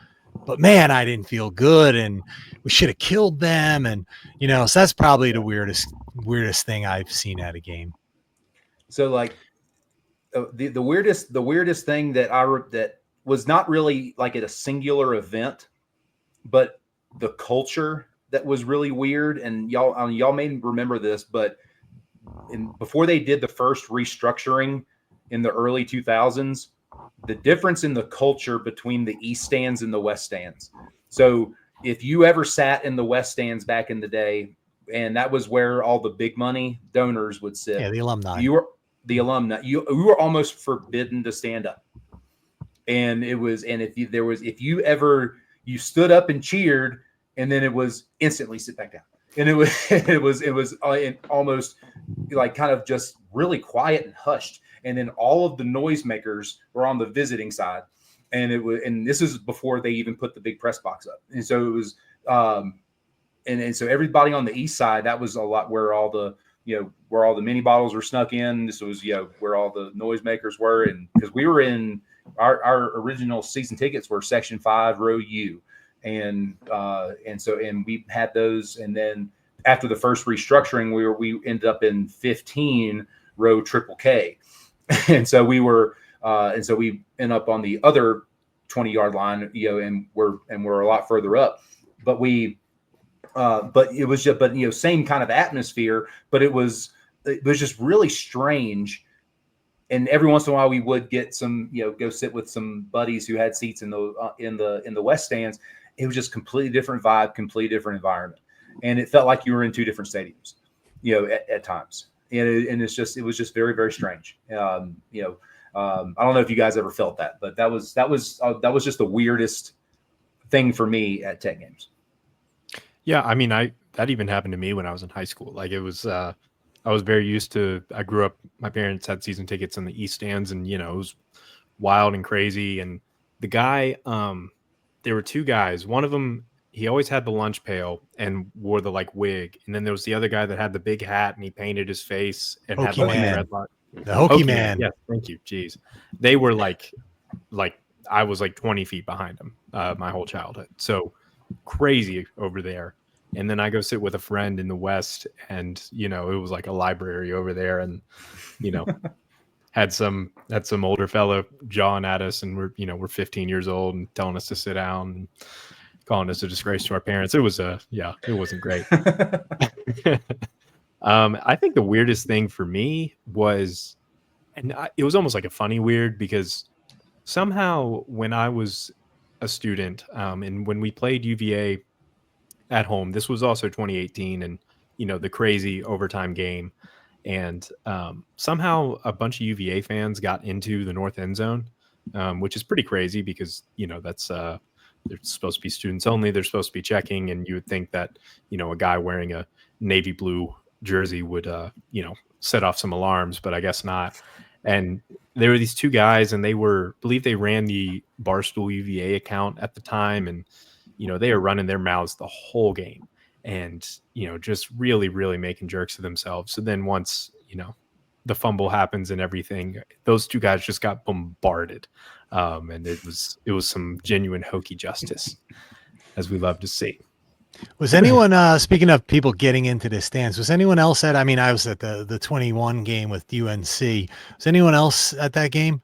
but man, I didn't feel good, and we should have killed them. And, so that's probably the weirdest thing I've seen at a game. So like the weirdest thing that was not really like at a singular event, but the culture that was really weird. And y'all may remember this, but before they did the first restructuring in the early 2000s, the difference in the culture between the East stands and the West stands. So if you ever sat in the West stands back in the day, and that was where all the big money donors would sit. Yeah, the alumni. You were almost forbidden to stand up. And if you stood up and cheered, and then it was instantly sit back down. And it was almost like kind of just really quiet and hushed. And then all of the noisemakers were on the visiting side. And this is before they even put the big press box up. And so it was, and so everybody on the east side, that was a lot where all the mini bottles were snuck in. This was, where all the noisemakers were. And because we were in our original season tickets were section 5, row U. And we had those. And then after the first restructuring, we ended up in 15, row triple K. And so we end up on the other 20-yard line, and we're a lot further up. But it was just, same kind of atmosphere, but it was just really strange. And every once in a while we would get some, go sit with some buddies who had seats in the West stands. It was just completely different vibe, completely different environment. And it felt like you were in 2 different stadiums, at times. And it was just very, very strange. I don't know if you guys ever felt that, but that was just the weirdest thing for me at Tech games. Yeah, I mean, that even happened to me when I was in high school. Like, it was, I was very used to. I grew up. My parents had season tickets in the East stands, and it was wild and crazy. And the guy, there were 2 guys. One of them, he always had the lunch pail and wore the wig, and then there was the other guy that had the big hat and he painted his face and had the dreadlock. The Hokie man. Yes, thank you. Jeez, they were like I was like 20 feet behind him my whole childhood. So crazy over there. And then I go sit with a friend in the West, and it was like a library over there, and had some older fella jawing at us, and we're 15 years old and telling us to sit down and calling us a disgrace to our parents. It wasn't great. I think the weirdest thing for me was, it was almost like a funny weird, because somehow when I was a student, and when we played UVA at home, this was also 2018, and the crazy overtime game, and somehow a bunch of UVA fans got into the north end zone, which is pretty crazy because, that's they're supposed to be students only. They're supposed to be checking. And you would think that, a guy wearing a navy blue jersey would, set off some alarms, but I guess not. And there were these two guys, and I believe they ran the Barstool UVA account at the time. And, they were running their mouths the whole game and, just really, really making jerks of themselves. So then once, the fumble happens and everything, those two guys just got bombarded. And it was some genuine Hokie justice, as we love to see. Was anyone, speaking of people getting into the stands, was anyone else I was at the 21 game with UNC. Was anyone else at that game?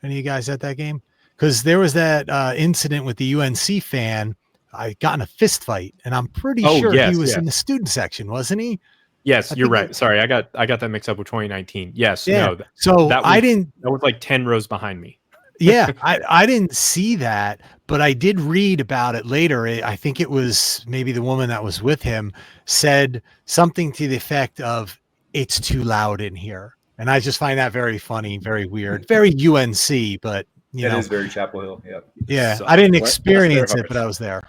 Any of you guys at that game? Because there was that incident with the UNC fan. I got in a fist fight, and I'm pretty sure he was in the student section, wasn't he? Yes, you're right. Sorry, I got that mixed up with 2019. Yes, yeah. No. So that was like 10 rows behind me. Yeah, I didn't see that, but I did read about it later. I think it was maybe the woman that was with him said something to the effect of, "It's too loud in here." And I just find that very funny, very weird, very UNC, but it is very Chapel Hill. Yeah, So, I didn't experience it, but I was there.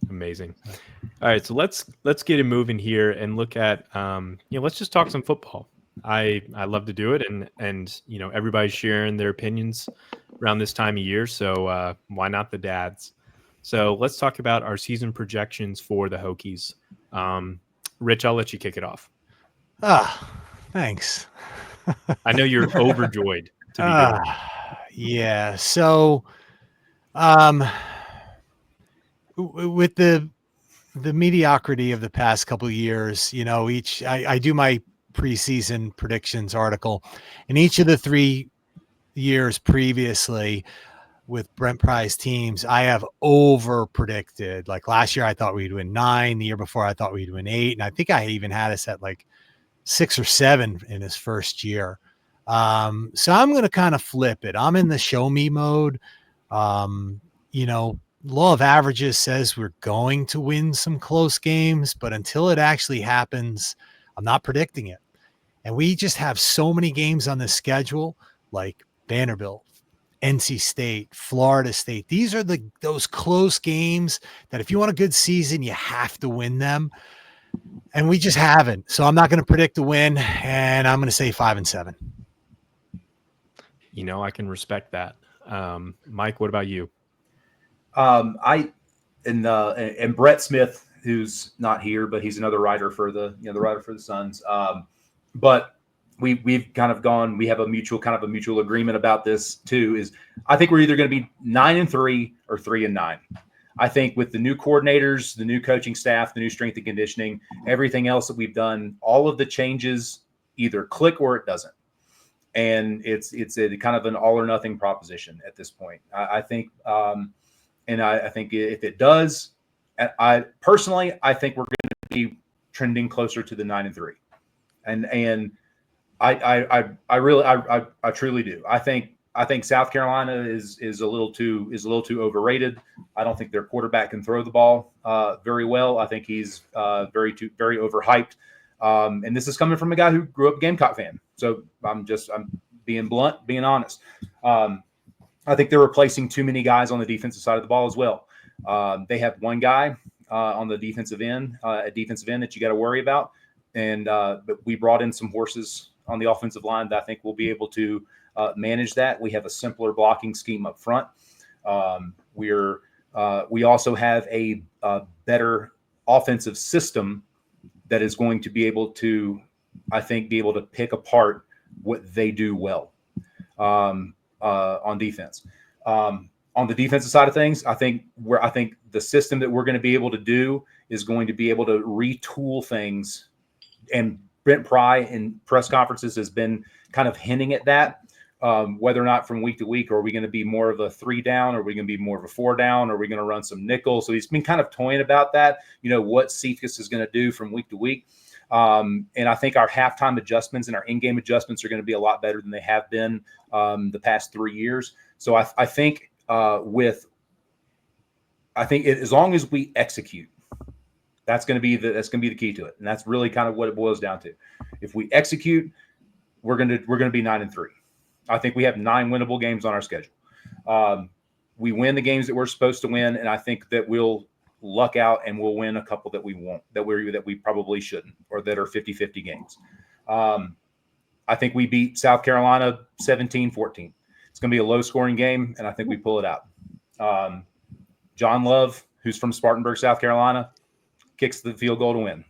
Amazing. All right, so let's get it moving here and look at let's just talk some football. I love to do it, and everybody's sharing their opinions around this time of year, so why not the dads? So let's talk about our season projections for the Hokies. Rich, I'll let you kick it off. Thanks. I know you're overjoyed to be doing it. Yeah. So, with the mediocrity of the past couple of years, I do my preseason predictions article, and each of the 3 years previously with Brent Pry's teams, I have over predicted. Like last year, I thought we'd win 9. The year before, I thought we'd win 8. And I think I even had us at like 6 or 7 in his first year. So I'm going to kind of flip it. I'm in the show me mode. Law of averages says we're going to win some close games, but until it actually happens, I'm not predicting it. And we just have so many games on the schedule, like Vanderbilt, NC State, Florida State. These are those close games that if you want a good season, you have to win them. And we just haven't. So I'm not going to predict a win, and I'm going to say 5-7. I can respect that. Mike, what about you? And Brett Smith, who's not here, but he's another writer for the writer for the Suns. But we've kind of gone. We have a mutual agreement about this too. Is I think we're either going to be 9-3 or 3-9. I think with the new coordinators, the new coaching staff, the new strength and conditioning, everything else that we've done, all of the changes either click or it doesn't. And it's a kind of an all or nothing proposition at this point. I think, and I think if it does, I personally think we're going to be trending closer to the 9-3, and I truly do. I think South Carolina is a little too overrated. I don't think their quarterback can throw the ball very well. I think he's very overhyped. And this is coming from a guy who grew up a Gamecock fan. So I'm being blunt, being honest. I think they're replacing too many guys on the defensive side of the ball as well. They have one guy on the defensive end, that you got to worry about. And but we brought in some horses on the offensive line that I think will be able to manage that. We have a simpler blocking scheme up front. We also have a better offensive system that is going to be able to, I think, pick apart what they do well on defense. On the defensive side of things, I think the system that we're going to be able to do is going to be able to retool things. And Brent Pry in press conferences has been kind of hinting at that. Whether or not from week to week, or are we going to be more of a 3 down, or are we going to be more of a 4 down, or are we going to run some nickel? So he's been kind of toying about that, what Cephas is going to do from week to week. And I think our halftime adjustments and our in-game adjustments are going to be a lot better than they have been the past 3 years. So I think as long as we execute, that's going to be the key to it. And that's really kind of what it boils down to. If we execute, we're going to be 9-3. I think we have 9 winnable games on our schedule. We win the games that we're supposed to win, and I think that we'll luck out and we'll win a couple that we won't, that we probably shouldn't, or that are 50-50 games. I think we beat South Carolina 17-14. It's going to be a low-scoring game, and I think we pull it out. John Love, who's from Spartanburg, South Carolina, kicks the field goal to win.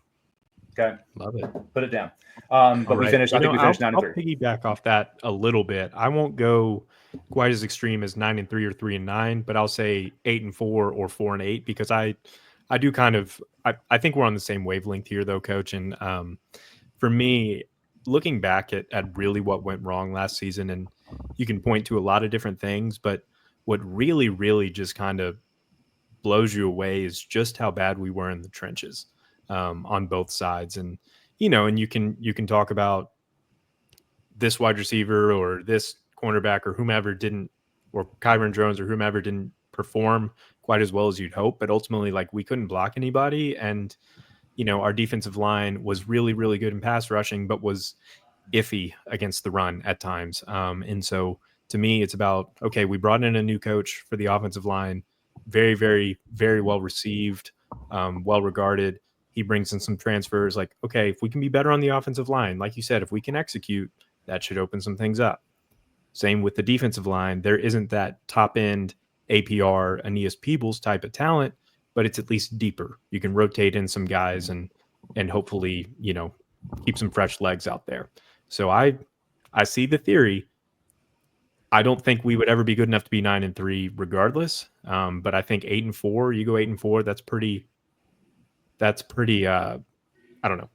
Okay, Love it. put it down. But we finished. I think we finished 9-3. I'll piggyback off that a little bit. I won't go quite as extreme as 9-3 or 3-9, but I'll say 8-4 or 4-8 because I do kind of I think we're on the same wavelength here, though, Coach. And for me, looking back at really what went wrong last season, and you can point to a lot of different things, but what really, really just kind of blows you away is just how bad we were in the trenches on both sides. And and you can talk about this wide receiver or this cornerback or whomever didn't, or Kyron Jones or whomever didn't perform quite as well as you'd hope. But ultimately, like, we couldn't block anybody. And, our defensive line was really, really good in pass rushing, but was iffy against the run at times. And so to me, it's about, okay, we brought in a new coach for the offensive line, very, very, very well received, well regarded. He brings in some transfers. Like, okay, if we can be better on the offensive line, like you said, if we can execute, that should open some things up. Same with the defensive line. There isn't that top end APR, Aeneas Peebles type of talent, but it's at least deeper. You can rotate in some guys and hopefully, keep some fresh legs out there. So I see the theory. I don't think we would ever be good enough to be 9-3 regardless. But I think 8-4, you go 8-4, that's pretty I don't know.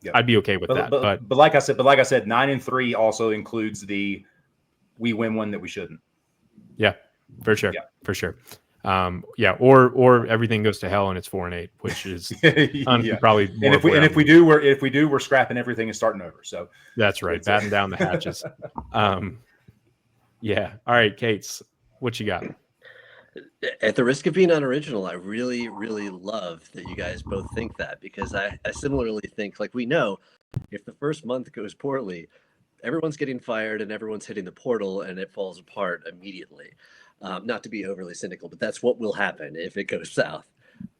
Yep. I'd be okay with that. But like I said, 9-3 also includes the we win one that we shouldn't. Yeah, for sure. Yeah. For sure. Or everything goes to hell and it's 4-8, which is probably more. And if we do, we're scrapping everything and starting over. So that's right. Batten down the hatches. Yeah. All right, Kate's, what you got? At the risk of being unoriginal, I really, really love that you guys both think that, because I similarly think, like, we know if the first month goes poorly, everyone's getting fired and everyone's hitting the portal and it falls apart immediately. Not to be overly cynical, but that's what will happen if it goes south.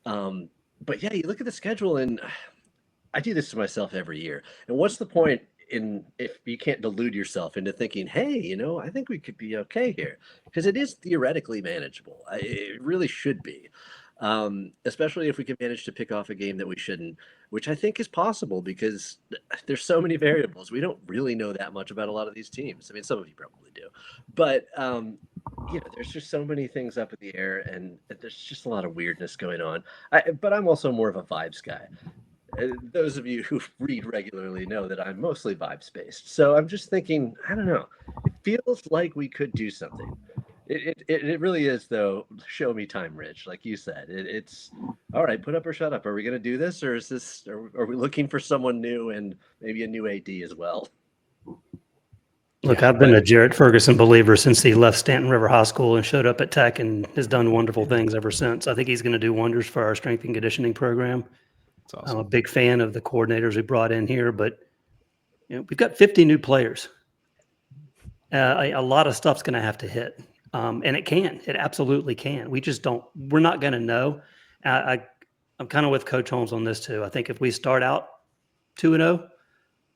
But yeah, you look at the schedule, and I do this to myself every year. And what's the point if you can't delude yourself into thinking, hey, I think we could be okay here, because it is theoretically manageable. It really should be, especially if we can manage to pick off a game that we shouldn't, which I think is possible because there's so many variables. We don't really know that much about a lot of these teams. I mean, some of you probably do, but there's just so many things up in the air, and there's just a lot of weirdness going on. But I'm also more of a vibes guy. Those of you who read regularly know that I'm mostly vibes based. So I'm just thinking, I don't know. It feels like we could do something. It really is, though. Show me time, Rich. Like you said, it's all right. Put up or shut up. Are we going to do this, or are we looking for someone new and maybe a new AD as well? Look, I've been a Jarrett Ferguson believer since he left Stanton River High School and showed up at Tech and has done wonderful things ever since. I think he's going to do wonders for our strength and conditioning program. Awesome. I'm a big fan of the coordinators we brought in here, but we've got 50 new players. A lot of stuff's going to have to hit, and it absolutely can. We're not going to know. I'm kind of with Coach Holmes on this too. I think if we start out 2-0,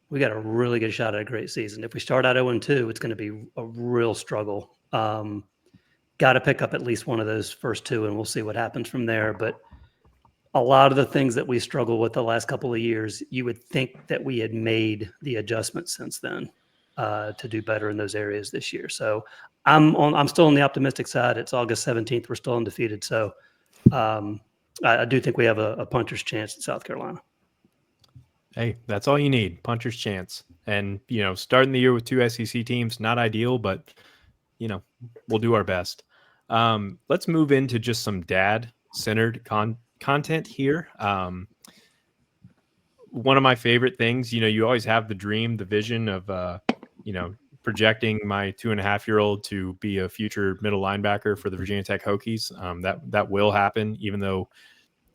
we got a really good shot at a great season. If we start out 0-2, it's going to be a real struggle. Got to pick up at least one of those first two, and we'll see what happens from there. But a lot of the things that we struggle with the last couple of years, you would think that we had made the adjustments since then to do better in those areas this year. So I'm still on the optimistic side. It's August 17th. We're still undefeated. So I do think we have a puncher's chance in South Carolina. Hey, that's all you need, puncher's chance. And, starting the year with 2 SEC teams, not ideal, but, we'll do our best. Let's move into just some dad-centered content here. One of my favorite things, you always have the dream, the vision of, projecting my 2.5-year-old to be a future middle linebacker for the Virginia Tech Hokies. That will happen, even though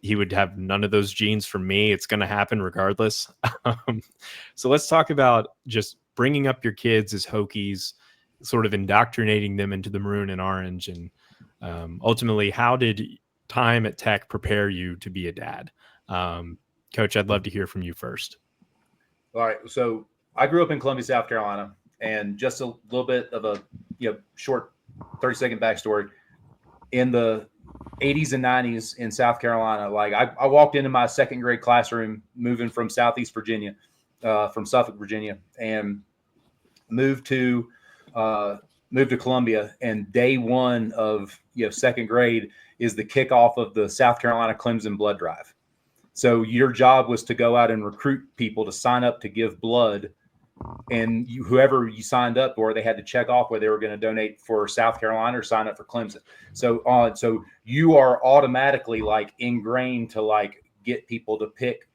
he would have none of those genes from me. It's going to happen regardless. So let's talk about just bringing up your kids as Hokies sort of indoctrinating them into the maroon and orange, and ultimately, how did time at Tech prepare you to be a dad? Coach, I'd love to hear from you first. All right. So I grew up in Columbia, South Carolina, and just a little bit of a short 30-second backstory. In the 80s and 90s in South Carolina, like I walked into my second grade classroom moving from Southeast Virginia, from Suffolk, Virginia, and moved to Columbia. And day one of second grade is the kickoff of the South Carolina Clemson blood drive. So your job was to go out and recruit people to sign up to give blood, and whoever you signed up for, they had to check off whether they were going to donate for South Carolina or sign up for Clemson. So you are automatically like ingrained to like get people to pick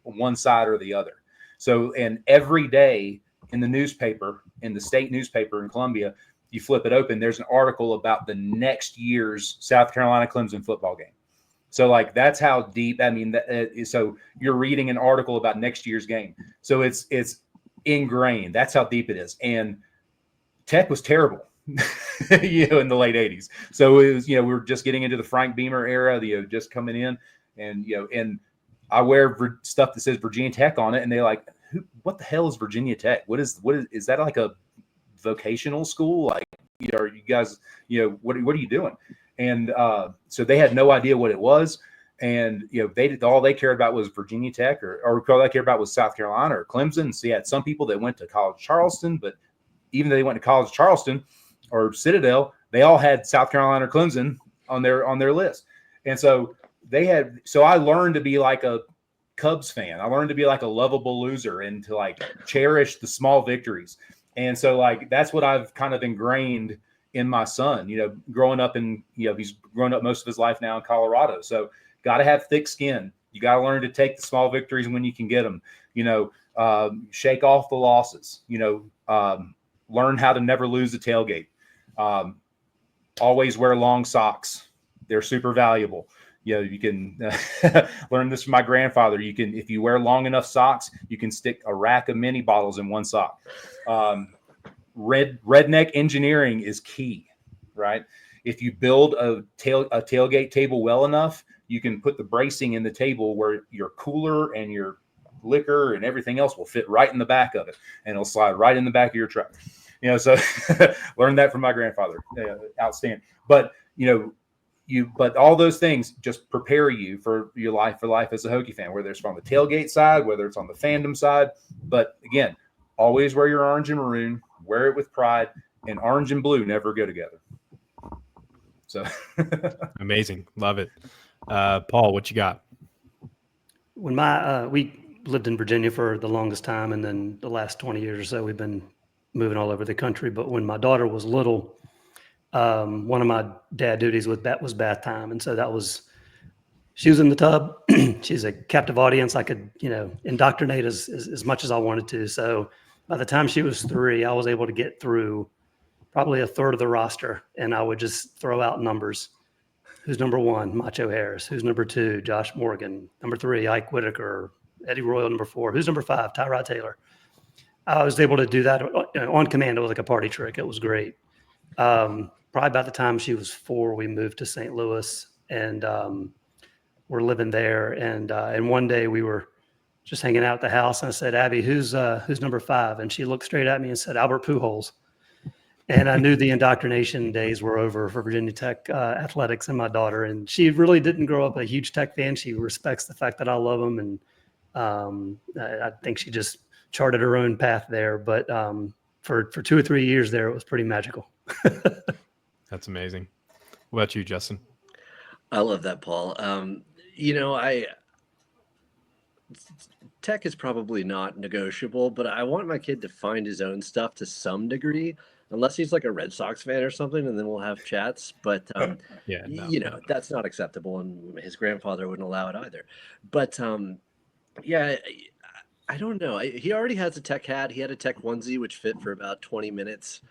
one side or the other. So, and every day in the newspaper, in the state newspaper in Columbia, you flip it open, there's an article about the next year's South Carolina Clemson football game. So like, that's how deep, I mean, so you're reading an article about next year's game. So it's ingrained. That's how deep it is. And Tech was terrible, in the late 80s. So it was, we were just getting into the Frank Beamer era, just coming in, and, and I wear stuff that says Virginia Tech on it. And they're like, what the hell is Virginia Tech? What is that, like a vocational school? Like, are you guys, what are you doing? And so they had no idea what it was. And, all they cared about was Virginia Tech, or all they cared about was South Carolina or Clemson. So you had some people that went to College Charleston, but even though they went to College Charleston or Citadel, they all had South Carolina or Clemson on their list. And so I learned to be like a Cubs fan. I learned to be like a lovable loser and to like cherish the small victories. And so like, that's what I've kind of ingrained in my son, growing up he's grown up most of his life now in Colorado. So got to have thick skin. You got to learn to take the small victories when you can get them, shake off the losses, learn how to never lose a tailgate. Always wear long socks. They're super valuable. You can learn this from my grandfather. If you wear long enough socks, you can stick a rack of mini bottles in one sock. Redneck engineering is key, right? If you build a tailgate table well enough, you can put the bracing in the table where your cooler and your liquor and everything else will fit right in the back of it, and it'll slide right in the back of your truck. So learned that from my grandfather. Outstanding. But but all those things just prepare you for life as a Hokie fan, whether it's from the tailgate side, whether it's on the fandom side. But again, always wear your orange and maroon, wear it with pride, and orange and blue never go together. So amazing. Love it. Paul, what you got? When we lived in Virginia for the longest time, and then the last 20 years or so, we've been moving all over the country. But when my daughter was little, one of my dad duties was bath time. And so she was in the tub. She's a captive audience. I could, indoctrinate as much as I wanted to. So by the time she was 3, I was able to get through probably a third of the roster, and I would just throw out numbers. Who's number 1? Macho Harris. Who's number 2? Josh Morgan. Number 3, Ike Whitaker. Eddie Royal, number 4. Who's number 5? Tyrod Taylor. I was able to do that on command. It was like a party trick. It was great. Probably by the time she was 4, we moved to St. Louis, and we're living there. And one day we were just hanging out at the house, and I said, Abby, who's number 5? And she looked straight at me and said, Albert Pujols. And I knew the indoctrination days were over for Virginia Tech athletics and my daughter. And she really didn't grow up a huge Tech fan. She respects the fact that I love them. And I think she just charted her own path there. But for 2 or 3 years there, it was pretty magical. That's amazing. What about you, Justin? I love that, Paul. Tech is probably not negotiable, but I want my kid to find his own stuff to some degree, unless he's like a Red Sox fan or something, and then we'll have chats. But that's not acceptable, and his grandfather wouldn't allow it either. But I don't know. He already has a Tech hat. He had a Tech onesie, which fit for about 20 minutes.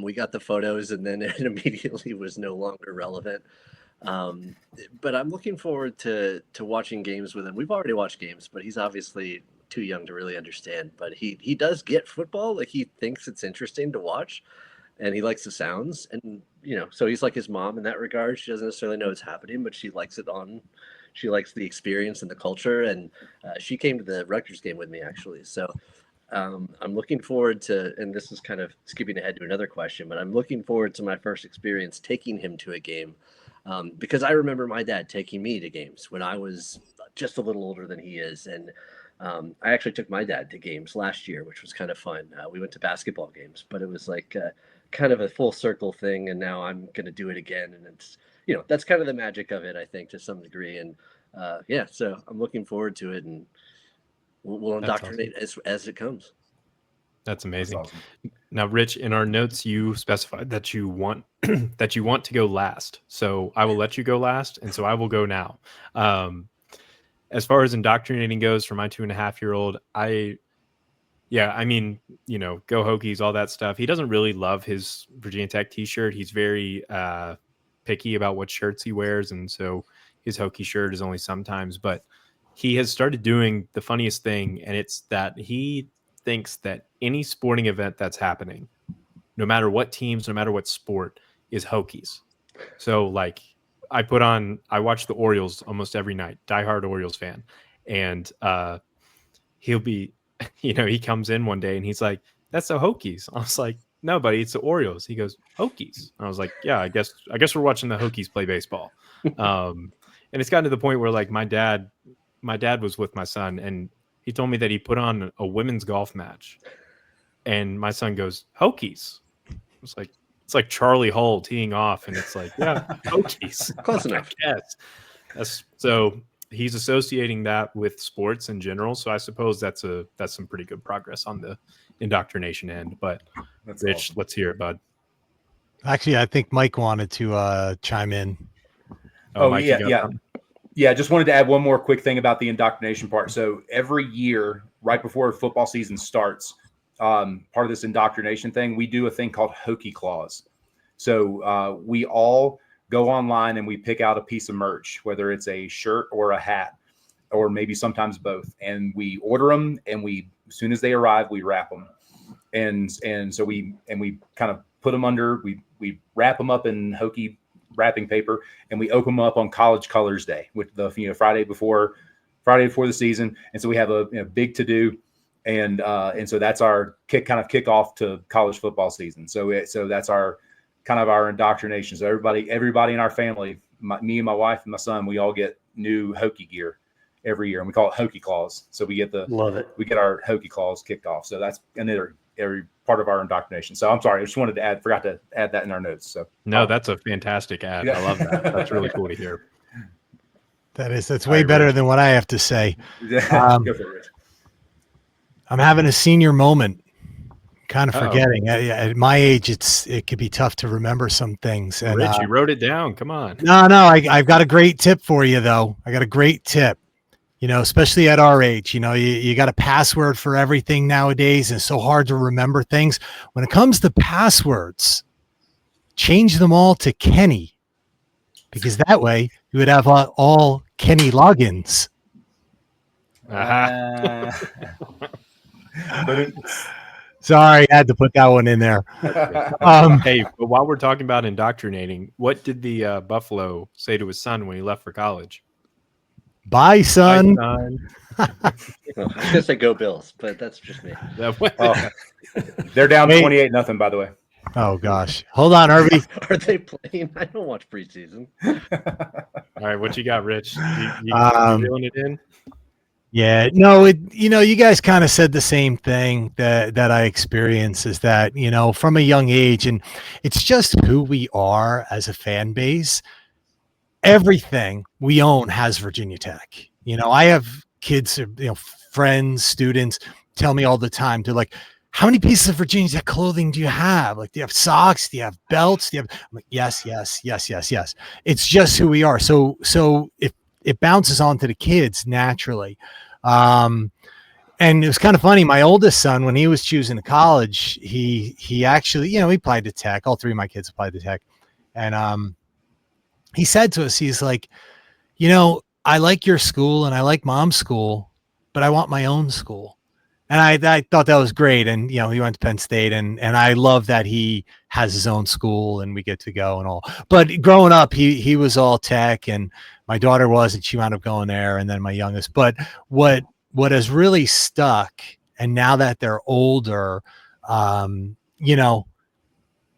We got the photos, and then it immediately was no longer relevant. But I'm looking forward to watching games with him. We've already watched games, but he's obviously too young to really understand. But he does get football. Like, he thinks it's interesting to watch. and he likes the sounds. And so he's like his mom in that regard. She doesn't necessarily know it's happening, but she likes she likes the experience and the culture. And she came to the Rutgers game with me, actually. So I'm looking forward to, and this is kind of skipping ahead to another question, but I'm looking forward to my first experience taking him to a game, because I remember my dad taking me to games when I was just a little older than he is. And I actually took my dad to games last year, which was kind of fun. We went to basketball games, but it was like kind of a full circle thing. And now I'm going to do it again. And it's, that's kind of the magic of it, I think, to some degree. And yeah, so I'm looking forward to it. And we'll indoctrinate as it comes. That's amazing. That's awesome. Now, Rich, in our notes, you specified that you want that you want to go last. So I will let you go last, and so I will go now. As far as indoctrinating goes, for my 2.5-year-old, I mean, go Hokies, all that stuff. He doesn't really love his Virginia Tech T-shirt. He's very picky about what shirts he wears, and so his Hokie shirt is only sometimes. But he has started doing the funniest thing, and it's that he thinks that any sporting event that's happening, no matter what teams, no matter what sport, is Hokies. So like I watch the Orioles almost every night, diehard Orioles fan. And he'll be, he comes in one day and he's like, that's the Hokies. I was like, no, buddy, it's the Orioles. He goes, Hokies. I was like, yeah, I guess we're watching the Hokies play baseball. And it's gotten to the point where like my dad was with my son, and he told me that he put on a women's golf match, and my son goes, Hokies. It's like Charlie Hull teeing off, and it's like, yeah, Hokies. Close enough. Yes. So he's associating that with sports in general. So I suppose that's some pretty good progress on the indoctrination end. But That's Rich, awesome. let's hear it, bud. Actually, I think Mike wanted to chime in. Mike, you got yeah. something? Yeah, just wanted to add one more quick thing about the indoctrination part. So every year, right before football season starts, part of this indoctrination thing, we do a thing called Hokie Claws. So we all go online and we pick out a piece of merch, whether it's a shirt or a hat, or maybe sometimes both. And we order them, and as soon as they arrive, we wrap them. And so we kind of put them under, we wrap them up in Hokie wrapping paper, and we open them up on College Colors Day, with the Friday before the season. And so we have a big to do, and so that's our kickoff to college football season. So that's our kind of our indoctrination. So everybody in our family, me and my wife and my son, we all get new Hokie gear every year, and we call it Hokie Claws. So we get we get our Hokie Claws kicked off. So that's another every part of our indoctrination. So I'm sorry, I just wanted to forgot to add that in our notes. So no, that's a fantastic ad. I love that. That's really cool to hear. That's way better than what I have to say. Go for it, Rich. I'm having a senior moment, kind of forgetting. At my age, it could be tough to remember some things. And Rich, you wrote it down. Come on. No, I've got a great tip for you, though. I got a great tip. Especially at our age, you got a password for everything nowadays, and it's so hard to remember things. When it comes to passwords, change them all to Kenny, because that way you would have all Kenny logins. Sorry, I had to put that one in there. Hey, but while we're talking about indoctrinating, what did the Buffalo say to his son when he left for college? Bye, son. Well, I was gonna say go Bills, but that's just me. They're down 28-0, by the way. Oh gosh, hold on, Irby. Are they playing? I don't watch preseason. All right, what you got, Rich? You reeling it in? Yeah, no, you guys kind of said the same thing that I experience, is that, from a young age, and it's just who we are as a fan base. Everything we own has Virginia Tech. I have kids, friends, students tell me all the time, they're like, how many pieces of Virginia Tech clothing do you have? Like, do you have socks? Do you have belts? I'm like, yes. It's just who we are. So it bounces onto the kids naturally. And it was kind of funny. My oldest son, when he was choosing a college, he actually, he applied to Tech. All three of my kids applied to Tech. And he said to us, he's like, I like your school and I like mom's school, but I want my own school. And I thought that was great. And, he went to Penn State and I love that he has his own school and we get to go and all. But growing up, he was all tech and my daughter was, and she wound up going there. And then my youngest, but what has really stuck, and now that they're older, you know,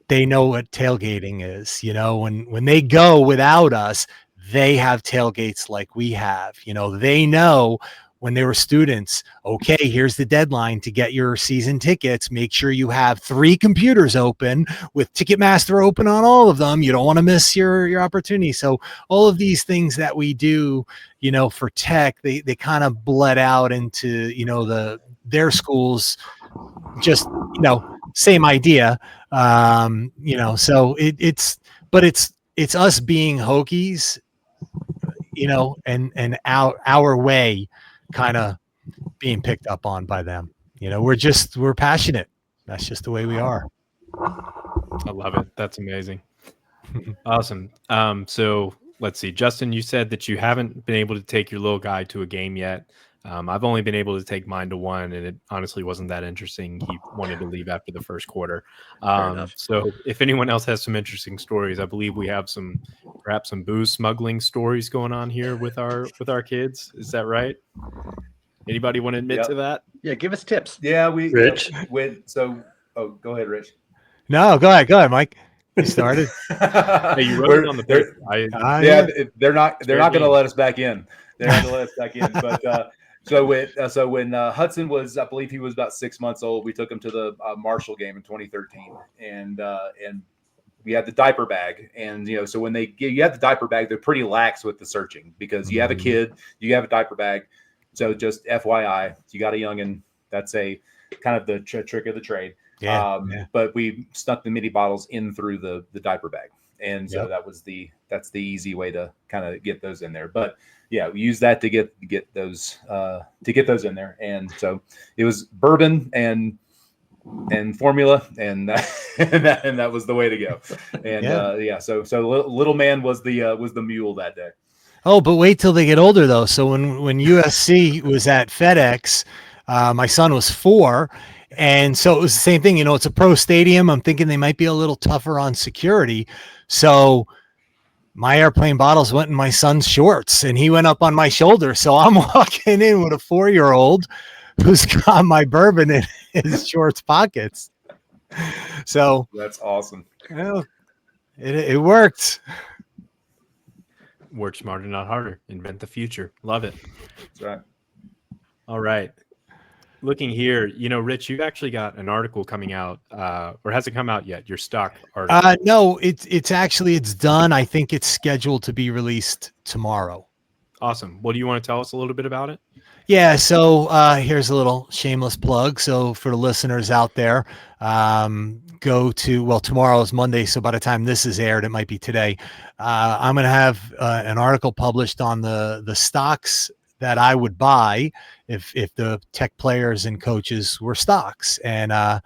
they know what tailgating is. When they go without us, they have tailgates like we have. They know when they were students, okay, here's the deadline to get your season tickets. Make sure you have 3 computers open with Ticketmaster open on all of them. You don't want to miss your opportunity. So all of these things that we do, for tech, they kind of bled out into, their schools, just, same idea. So it's us being Hokies, and our way kind of being picked up on by them. We're passionate. That's just the way we are. I love it. That's amazing. Awesome. So let's see, Justin, you said that you haven't been able to take your little guy to a game yet. I've only been able to take mine to one, and it honestly wasn't that interesting. He wanted to leave after the first quarter. enough. So if anyone else has some interesting stories, I believe we have perhaps some booze smuggling stories going on here with our kids. Is that right? Anybody want to admit to that? Yeah, give us tips. Yeah, Rich. Go ahead, Rich. No, go ahead, Mike. You started. Hey, you wrote it on the paper. They're not going to game. let us back in. They're not going to let us back in. But so when Hudson was, I believe he was about 6 months old, we took him to the Marshall game in 2013, and we had the diaper bag. And so when you have the diaper bag, they're pretty lax with the searching because you have a kid, you have a diaper bag. So just FYI, you got a youngin', that's a kind of the trick of the trade. Yeah. But we stuck the mini bottles in through the diaper bag, and so that's the easy way to kind of get those in there. But yeah, we use that to get those in there, and so it was bourbon and formula, and that was the way to go. And so little man was the mule that day. Oh, but wait till they get older, though. So when USC was at FedEx, my son was 4. And so it was the same thing. It's a pro stadium. I'm thinking they might be a little tougher on security. So my airplane bottles went in my son's shorts and he went up on my shoulder. So I'm walking in with a 4-year-old who's got my bourbon in his shorts pockets. So that's awesome. It worked. Work smarter, not harder. Invent the future. Love it. That's right. All right. Looking here, Rich, you've actually got an article coming out, or has it come out yet? Your stock article? No, it's done. I think it's scheduled to be released tomorrow. Awesome. What do you want to tell us a little bit about it? Yeah, so here's a little shameless plug. So for the listeners out there, tomorrow is Monday, so by the time this is aired, it might be today. I'm going to have an article published on the stocks that I would buy if the tech players and coaches were stocks. And, I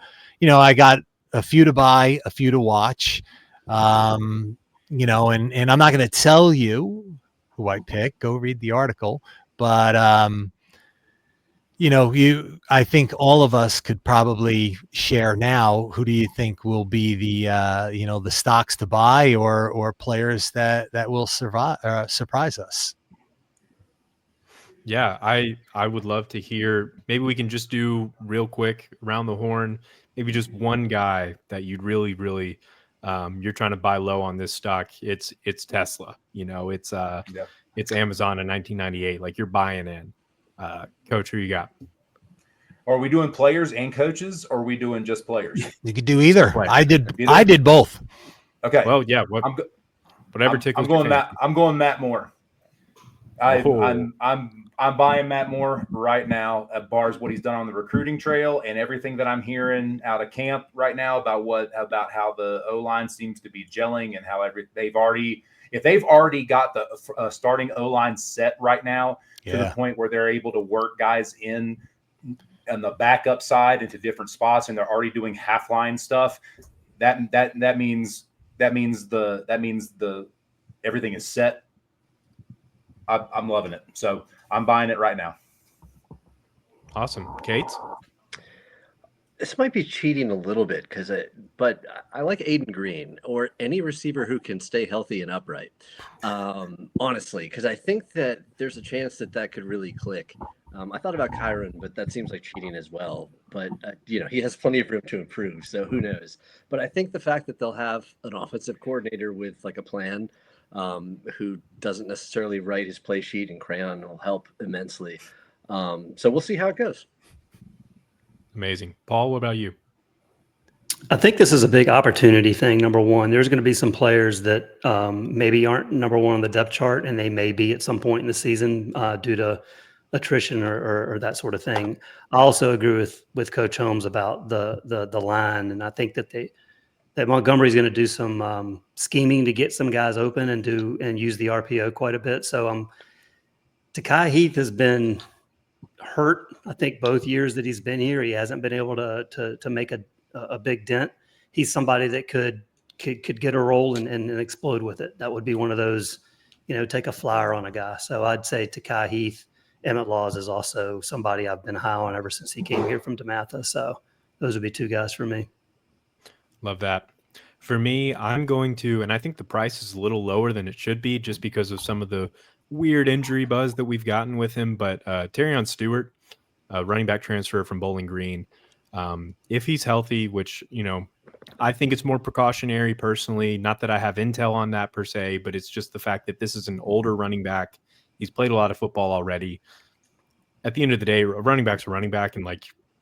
got a few to buy, a few to watch, and I'm not going to tell you who I pick. Go read the article. But, I think all of us could probably share now. Who do you think will be the stocks to buy or players that will surprise us? Yeah, I would love to hear. Maybe we can just do real quick around the horn. Maybe just one guy that you'd really, really, you're trying to buy low on this stock. It's Tesla. It's Amazon in 1998. Like you're buying in. Coach, who you got? Are we doing players and coaches, or are we doing just players? You could do either. I did both. Okay. Well, yeah. Whatever tickles your fancy. I'm going Matt Moore. I'm buying Matt Moore right now at bars. What he's done on the recruiting trail and everything that I'm hearing out of camp right now about how the O-line seems to be gelling and how they've already got the starting O-line set right now to the point where they're able to work guys in on the backup side into different spots, and they're already doing half line stuff. That means the everything is set. I'm loving it. So I'm buying it right now. Awesome. Kate? This might be cheating a little bit but I like Aiden Green or any receiver who can stay healthy and upright. Honestly, because I think that there's a chance that that could really click. I thought about Kyron, but that seems like cheating as well. But he has plenty of room to improve, so who knows? But I think the fact that they'll have an offensive coordinator with like a plan, who doesn't necessarily write his play sheet in crayon, will help immensely. So we'll see how it goes. Amazing. Paul, what about you? I think this is a big opportunity thing. Number one, there's going to be some players that maybe aren't number one on the depth chart, and they may be at some point in the season due to attrition or that sort of thing. I also agree with Coach Holmes about the line, and I think that Montgomery's going to do some scheming to get some guys open and use the RPO quite a bit. So Takai Heath has been hurt. I think both years that he's been here, he hasn't been able to make a big dent. He's somebody that could get a roll and explode with it. That would be one of those, take a flyer on a guy. So I'd say Takai Heath. Emmett Laws is also somebody I've been high on ever since he came here from DeMatha. So those would be two guys for me. Love that. For me, I'm going to, and I think the price is a little lower than it should be just because of some of the weird injury buzz that we've gotten with him. But Terrion Stewart, running back transfer from Bowling Green, if he's healthy, which, I think it's more precautionary personally. Not that I have intel on that per se, but it's just the fact that this is an older running back. He's played a lot of football already. At the end of the day, a running back's a running back, and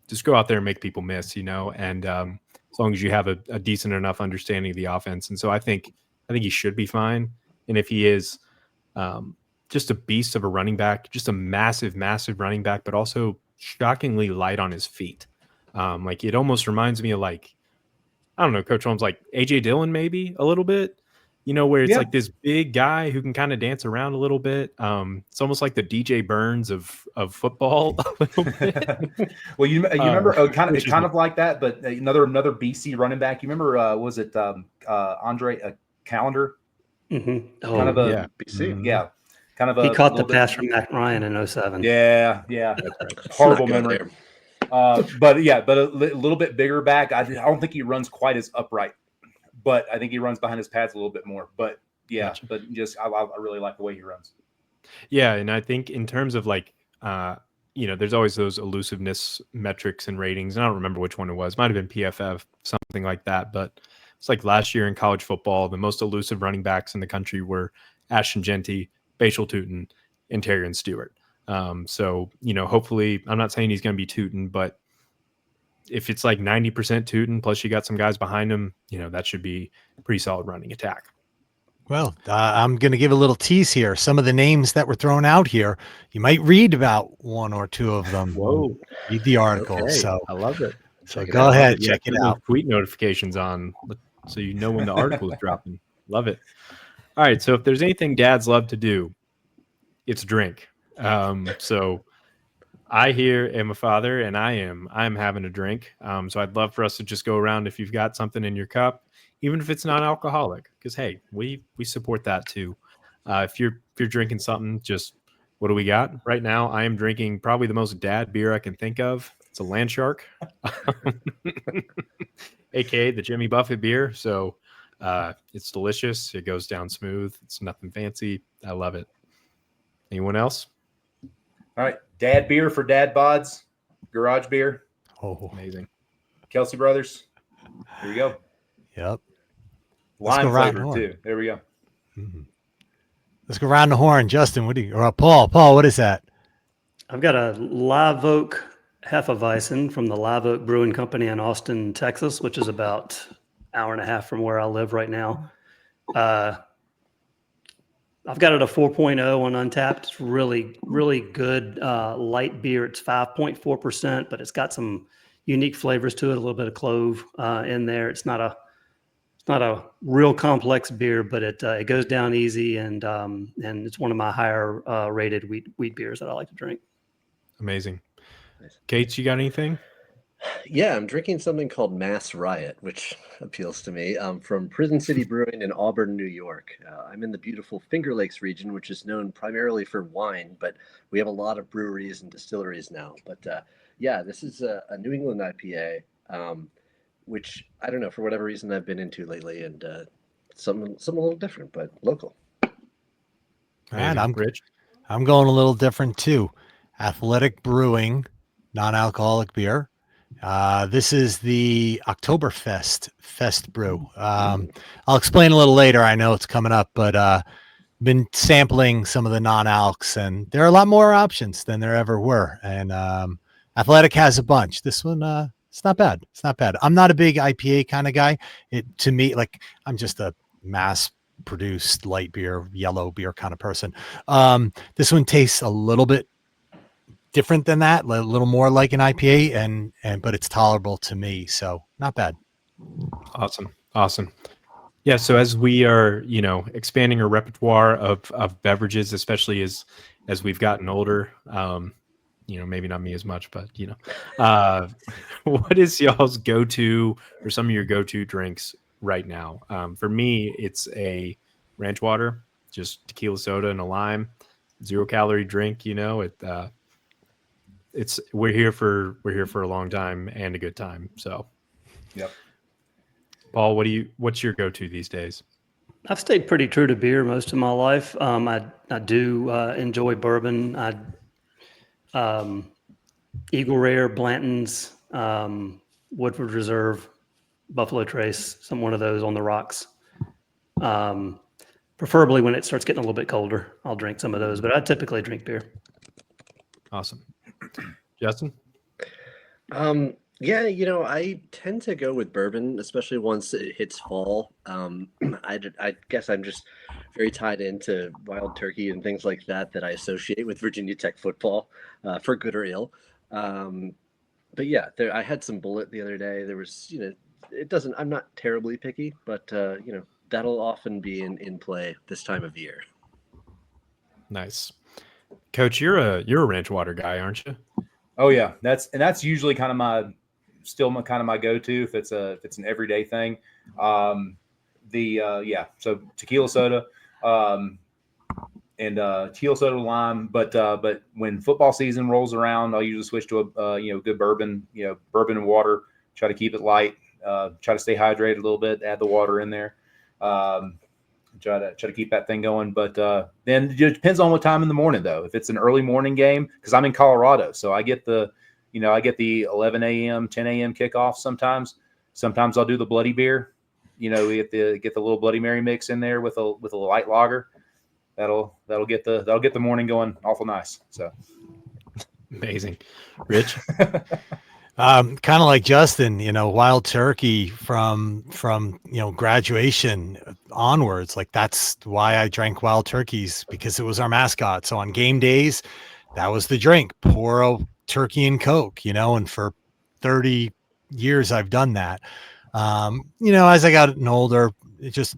just go out there and make people miss, and as long as you have a decent enough understanding of the offense. And so I think he should be fine. And if he is just a beast of a running back, just a massive, massive running back, but also shockingly light on his feet. It almost reminds me of I don't know, Coach Holmes, like AJ Dillon, maybe a little bit, where it's like this big guy who can kind of dance around a little bit. It's almost like the DJ Burns of football a little bit. Well, you remember kind of like that, but another BC running back. You remember was it Andre Calendar? Mm-hmm. Oh, kind of a yeah. BC, yeah. Kind of he a caught the little pass bit, from Matt Ryan in 07. yeah. Horrible memory. But a little bit bigger back. I don't think he runs quite as upright, but I think he runs behind his pads a little bit more. But yeah, Gotcha. but just I really like the way he runs. Yeah, and I think in terms of there's always those elusiveness metrics and ratings. And I don't remember which one it was. Might have been PFF, something like that. But it's like last year in college football, the most elusive running backs in the country were Ashton Genty, Bashal Tootin, and Terrion Stewart. So, hopefully, I'm not saying he's going to be Tootin, but if it's like 90% Tootin, plus you got some guys behind him, that should be a pretty solid running attack. Well, I'm going to give a little tease here. Some of the names that were thrown out here, you might read about one or two of them. Whoa. Read the article. Okay. So I love it. So go ahead, check it turn out. those tweet notifications on so you know when the article is dropping. Love it. All right. So if there's anything dads love to do, it's drink. So I here am a father and I'm having a drink. So I'd love for us to just go around if you've got something in your cup, even if it's non-alcoholic, because hey, we support that too. If you're drinking something, just what do we got right now? I am drinking probably the most dad beer I can think of. It's a Land Shark, aka the Jimmy Buffett beer. So it's delicious. It goes down smooth. It's nothing fancy. I love it. Anyone else? All right, dad beer for dad bods, garage beer. Oh, Amazing. Kelsey Brothers. Here we go. Yep. Lime flavored too. There we go. Mm-hmm. Let's go around the horn. Justin, what do you, or Paul, what is that? I've got a Live Oak Hefeweizen from the Live Oak Brewing Company in Austin, Texas, which is about an hour and a half from where I live right now. I've got it a 4.0 on Untapped. It's really, really good light beer. It's 5.4%, but it's got some unique flavors to it. A little bit of clove in there. It's not a real complex beer, but it goes down easy, and it's one of my higher rated wheat beers that I like to drink. Amazing. Kate, you got anything? Yeah, I'm drinking something called Mass Riot, which appeals to me, from Prison City Brewing in Auburn, New York. I'm in the beautiful Finger Lakes region, which is known primarily for wine, but we have a lot of breweries and distilleries now. But yeah, this is a New England IPA. which I don't know, for whatever reason I've been into lately, and something a little different, but local. And Amazing. Rich? I'm going a little different too. Athletic Brewing, non-alcoholic beer. This is the Oktoberfest Fest Brew. I'll explain a little later. I know it's coming up, but been sampling some of the non-alcs, and there are a lot more options than there ever were. And Athletic has a bunch. This one, it's not bad. It's not bad. I'm not a big IPA kind of guy. It to me, like I'm just a mass produced light beer, yellow beer kind of person. This one tastes a little bit different than that, a little more like an IPA, and but it's tolerable to me, so not bad. Awesome. Yeah, so as we are, expanding our repertoire of beverages, especially as we've gotten older, maybe not me as much, but what is y'all's go-to or some of your go-to drinks right now? For me, it's a ranch water, just tequila soda and a lime, 0-calorie drink. It's we're here for a long time and a good time. So, Yep. Paul, what's your go-to these days? I've stayed pretty true to beer most of my life. I do enjoy bourbon. Eagle Rare, Blanton's, Woodford Reserve, Buffalo Trace, one of those on the rocks. Preferably when it starts getting a little bit colder, I'll drink some of those, but I typically drink beer. Awesome. Justin? Yeah, I tend to go with bourbon, especially once it hits fall. I guess I'm just very tied into wild turkey and things like that I associate with Virginia Tech football, for good or ill. But yeah, I had some Bullet the other day. There was, I'm not terribly picky, but that'll often be in play this time of year. Nice. Coach, you're a ranch water guy, aren't you? Oh yeah, that's usually kind of my go-to if it's an everyday thing. So tequila soda, and tequila soda lime. But when football season rolls around, I'll usually switch to a good bourbon, bourbon and water. Try to keep it light. Try to stay hydrated a little bit. Add the water in there. Try to keep that thing going. But then it depends on what time in the morning though. If it's an early morning game, because I'm in Colorado, so I get the 11 a.m., 10 a.m. kickoff sometimes. Sometimes I'll do the bloody beer. We get the little Bloody Mary mix in there with a light lager. That'll get the morning going awful nice. So amazing. Rich? Kind of like Justin, wild turkey from graduation onwards. Like that's why I drank wild turkeys, because it was our mascot. So on game days, that was the drink. Pour a turkey and Coke, and for 30 years I've done that. As I got older, it just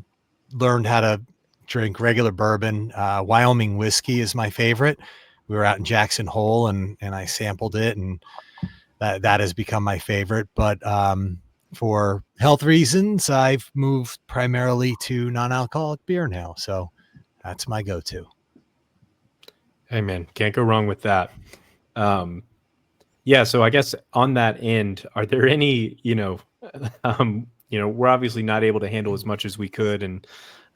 learned how to drink regular bourbon. Wyoming whiskey is my favorite. We were out in Jackson Hole and I sampled it, and that has become my favorite. But for health reasons, I've moved primarily to non-alcoholic beer now. So that's my go-to. Hey man, can't go wrong with that. Yeah, so I guess on that end, are there any, we're obviously not able to handle as much as we could and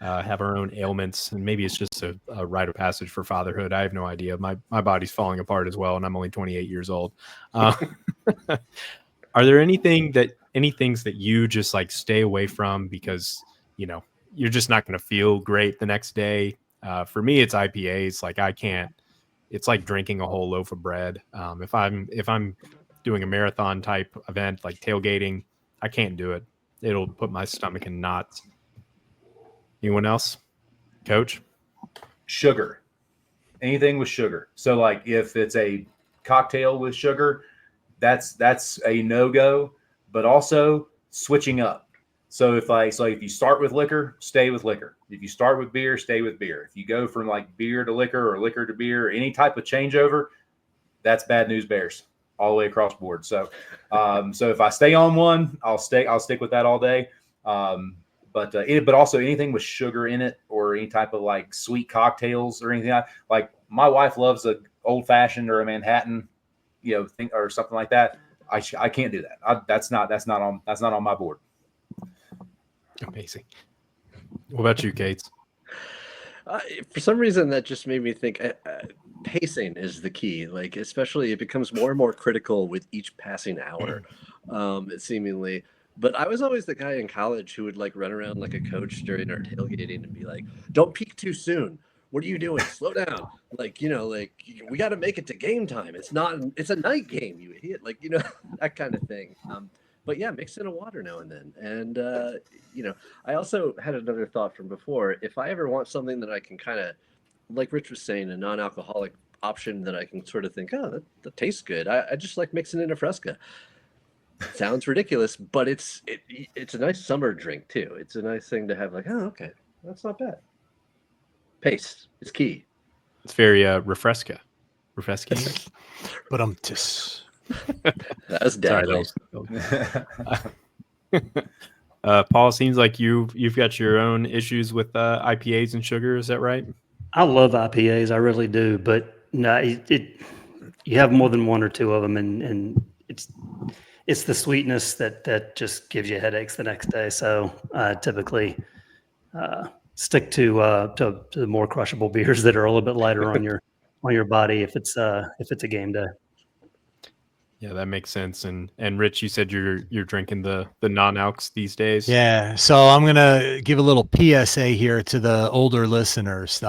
have our own ailments, and maybe it's just a rite of passage for fatherhood. I have no idea. My body's falling apart as well, and I'm only 28 years old. Are there any things that you just like stay away from because you're just not going to feel great the next day? For me, it's IPAs. Like I can't. It's like drinking a whole loaf of bread. If I'm doing a marathon type event like tailgating, I can't do it. It'll put my stomach in knots. Anyone else? Coach? Sugar. Anything with sugar. So like if it's a cocktail with sugar, that's a no-go, but also switching up. So if you start with liquor, stay with liquor. If you start with beer, stay with beer. If you go from like beer to liquor or liquor to beer, any type of changeover, that's bad news bears all the way across the board. So so if I stay on one, I'll stick with that all day. But also anything with sugar in it or any type of like sweet cocktails or anything like my wife loves a old fashioned or a Manhattan, thing or something like that. I can't do that. That's not on my board. Amazing. What about you, Kate? For some reason, that just made me think pacing is the key. Like, especially it becomes more and more critical with each passing hour, seemingly. But I was always the guy in college who would like run around like a coach during our tailgating and be like, "Don't peak too soon. What are you doing? Slow down. Like, we got to make it to game time. It's a night game, you idiot. Like, that kind of thing." But yeah, mix in a water now and then. And, I also had another thought from before. If I ever want something that I can kind of, like Rich was saying, a non-alcoholic option that I can sort of think, oh, that tastes good. I just like mixing in a Fresca. Sounds ridiculous, but it's a nice summer drink too. It's a nice thing to have. Like, oh, okay, that's not bad. Pace is key. It's very refresca. Refresking. But just That's deadly. Paul, seems like you've got your own issues with IPAs and sugar. Is that right? I love IPAs, I really do, but no, you have more than one or two of them, and it's the sweetness that just gives you headaches the next day. So I typically stick to the more crushable beers that are a little bit lighter on your body if it's a game day. Yeah, that makes sense. And Rich, you said you're drinking the non-alcs these days. Yeah. So I'm going to give a little PSA here to the older listeners.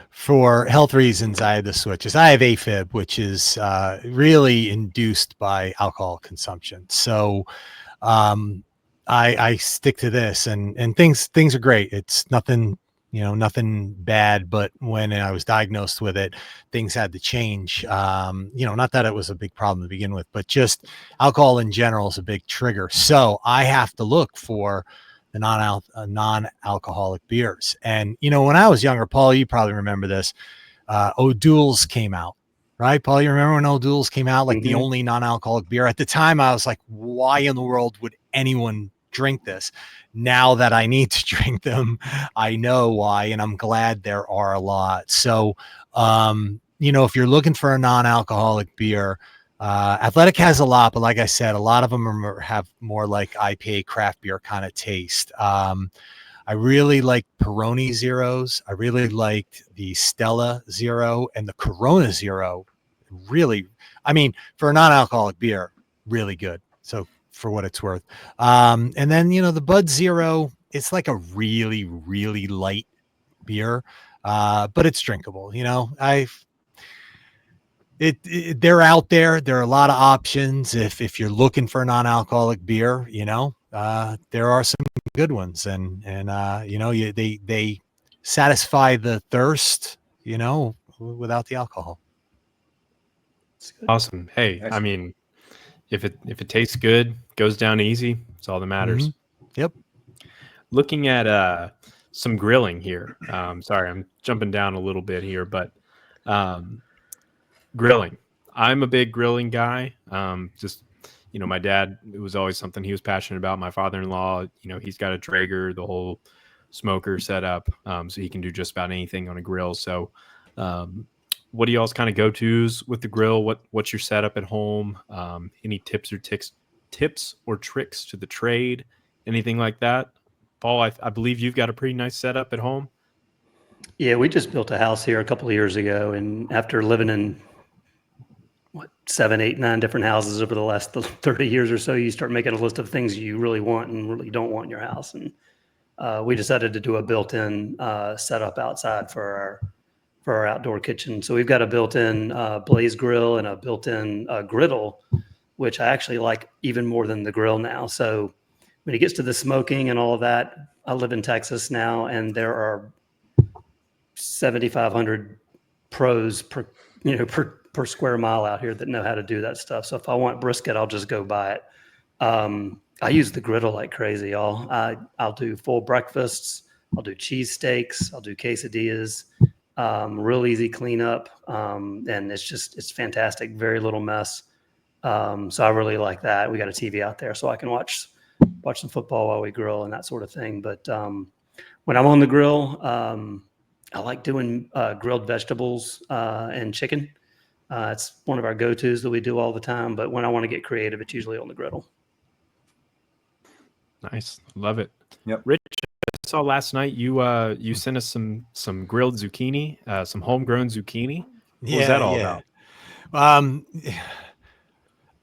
For health reasons, I had to switch. I have AFib, which is really induced by alcohol consumption. So I stick to this, and things are great. It's nothing, nothing bad. But when I was diagnosed with it, things had to change. Not that it was a big problem to begin with, but just alcohol in general is a big trigger. So I have to look for the non-alcoholic beers. And, when I was younger, Paul, you probably remember this, O'Doul's came out, right? Paul, you remember when O'Doul's came out, like the only non-alcoholic beer? At the time, I was like, why in the world would anyone drink this? Now that I need to drink them, I know why, and I'm glad there are a lot. So, if you're looking for a non-alcoholic beer, Athletic has a lot, but like I said, a lot of them have more like IPA craft beer kind of taste. I really like Peroni Zeros. I really liked the Stella Zero and the Corona Zero. Really, for a non-alcoholic beer, really good. So for what it's worth. And then, the Bud Zero, it's like a really, really light beer, but it's drinkable. They're out there. There are a lot of options. If you're looking for a non-alcoholic beer, there are some good ones, and they satisfy the thirst, without the alcohol. Awesome. Hey, Excellent. if it tastes good, goes down easy, it's all that matters. Yep. Looking at some grilling here. Sorry, I'm jumping down a little bit here, but grilling. I'm a big grilling guy. My dad, it was always something he was passionate about. My father-in-law, he's got a Traeger, the whole smoker setup, so he can do just about anything on a grill. So, what do y'all's kind of go-tos with the grill? What's your setup at home? Any tips or tricks to the trade? Anything like that? Paul, I believe you've got a pretty nice setup at home. Yeah, we just built a house here a couple of years ago, and after living in 7, 8, 9 different houses over the last 30 years or so, you start making a list of things you really want and really don't want in your house. And we decided to do a built-in setup outside for our outdoor kitchen. So we've got a built-in blaze grill and a built-in griddle, which I actually like even more than the grill now. So when it gets to the smoking and all of that, I live in Texas now, and there are 7,500 pros per square mile out here that know how to do that stuff. So if I want brisket, I'll just go buy it. I use the griddle like crazy, y'all. I'll do full breakfasts. I'll do cheesesteaks. I'll do quesadillas. Real easy cleanup. And it's fantastic. Very little mess. So I really like that. We got a TV out there so I can watch some football while we grill and that sort of thing. But when I'm on the grill, I like doing grilled vegetables and chicken. It's one of our go-tos that we do all the time. But when I want to get creative, it's usually on the griddle. Nice, love it. Yep. Rich, I saw last night you sent us some grilled zucchini, some homegrown zucchini. What was that all about? Um,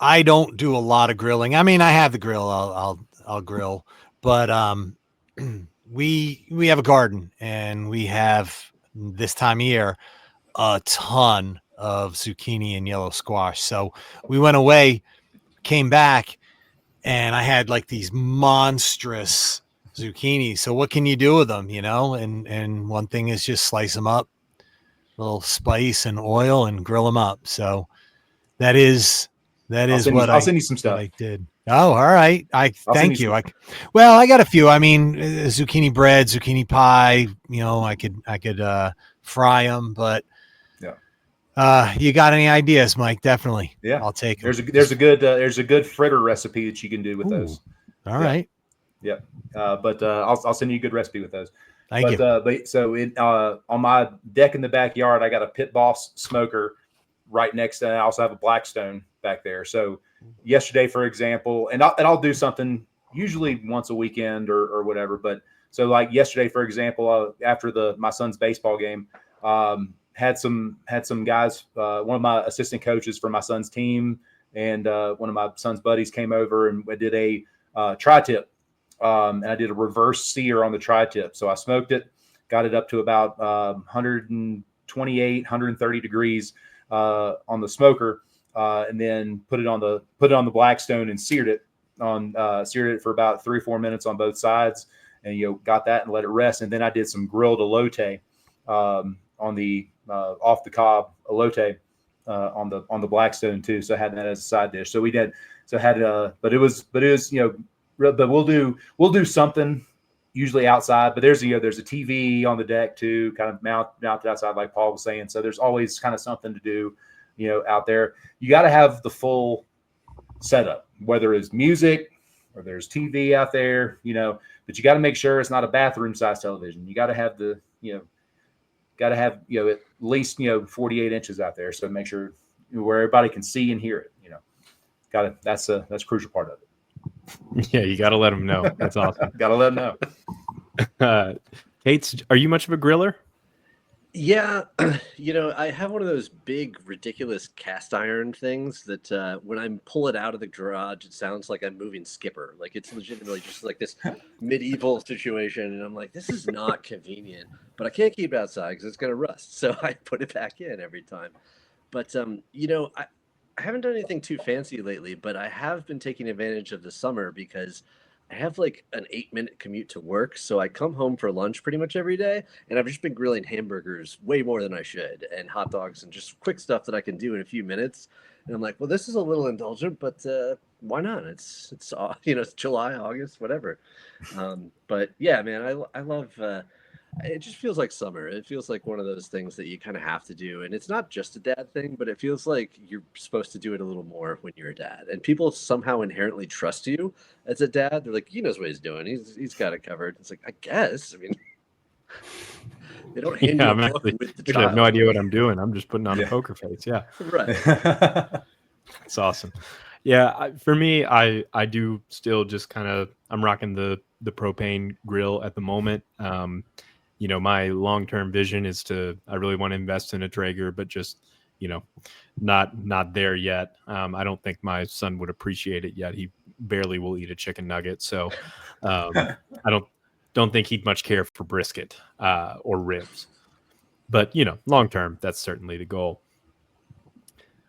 I don't do a lot of grilling. I mean, I have the grill. I'll grill, but we have a garden, and we have this time of year a ton of zucchini and yellow squash. So we went away, came back, and I had like these monstrous zucchini. So what can you do with them, you know? And one thing is just slice them up, a little spice and oil, and grill them up. So that is I'll send you some what stuff. I did. Oh, all right. I I'll send thank you you. some- Well, I got a few. I mean, zucchini bread, zucchini pie. You know, I could fry them, but you got any ideas, Mike? Definitely. Yeah, I'll take them. there's a good fritter recipe that you can do with those. All right. Yep. But I'll send you a good recipe with those. Thank you. But so on my deck in the backyard, I got a Pit Boss smoker right next to. I also have a Blackstone back there. So yesterday, for example, and I'll do something usually once a weekend or whatever. But so like yesterday, for example, after my son's baseball game, had some guys. One of my assistant coaches for my son's team and one of my son's buddies came over and we did a tri-tip. And I did a reverse sear on the tri-tip. So I smoked it, got it up to about 128, 130 degrees on the smoker, and then put it on the Blackstone and seared it for about 3 or 4 minutes on both sides, and got that and let it rest. And then I did some grilled elote on the off the cob elote on the Blackstone too. So I had that as a side dish. So we did. So I had but it was but we'll do something usually outside, but there's a TV on the deck too, kind of mounted outside, like Paul was saying. So there's always kind of something to do, out there. You got to have the full setup, whether it's music or there's TV out there, but you got to make sure it's not a bathroom size television. You got to have at least 48 inches out there. So make sure where everybody can see and hear it, that's a crucial part of it. Yeah, you got to let them know. That's awesome. Got to let them know. Kate, are you much of a griller? Yeah, I have one of those big, ridiculous cast iron things that when I pull it out of the garage, it sounds like I'm moving Skipper. Like it's legitimately just like this medieval situation. And I'm like, this is not convenient, but I can't keep it outside because it's going to rust. So I put it back in every time. But, I haven't done anything too fancy lately, but I have been taking advantage of the summer because I have like an 8-minute commute to work. So I come home for lunch pretty much every day. And I've just been grilling hamburgers way more than I should, and hot dogs and just quick stuff that I can do in a few minutes. And I'm like, well, this is a little indulgent, but why not? It's it's July, August, whatever. But yeah, man, I love it just feels like summer. It feels like one of those things that you kind of have to do. And it's not just a dad thing, but it feels like you're supposed to do it a little more when you're a dad. And people somehow inherently trust you as a dad. They're like, he knows what he's doing. He's got it covered. It's like, I guess. I mean, they don't hand you a book with the child. I have no idea what I'm doing. I'm just putting on a poker face. Yeah. Right. That's awesome. Yeah. For me, I do still just kind of, I'm rocking the propane grill at the moment. My long-term vision is I really want to invest in a Traeger, but just, not there yet. I don't think my son would appreciate it yet. He barely will eat a chicken nugget. So I don't think he'd much care for brisket or ribs. But, long-term, that's certainly the goal.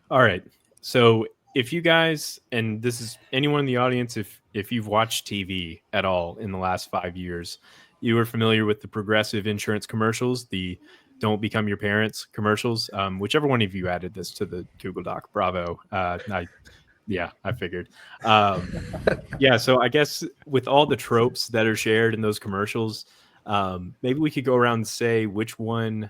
All right. So if you guys, and this is anyone in the audience, if you've watched TV at all in the last 5 years, you are familiar with the Progressive insurance commercials, the "Don't Become Your Parents" commercials. Whichever one of you added this to the Google Doc, bravo. I figured. So I guess with all the tropes that are shared in those commercials, maybe we could go around and say which one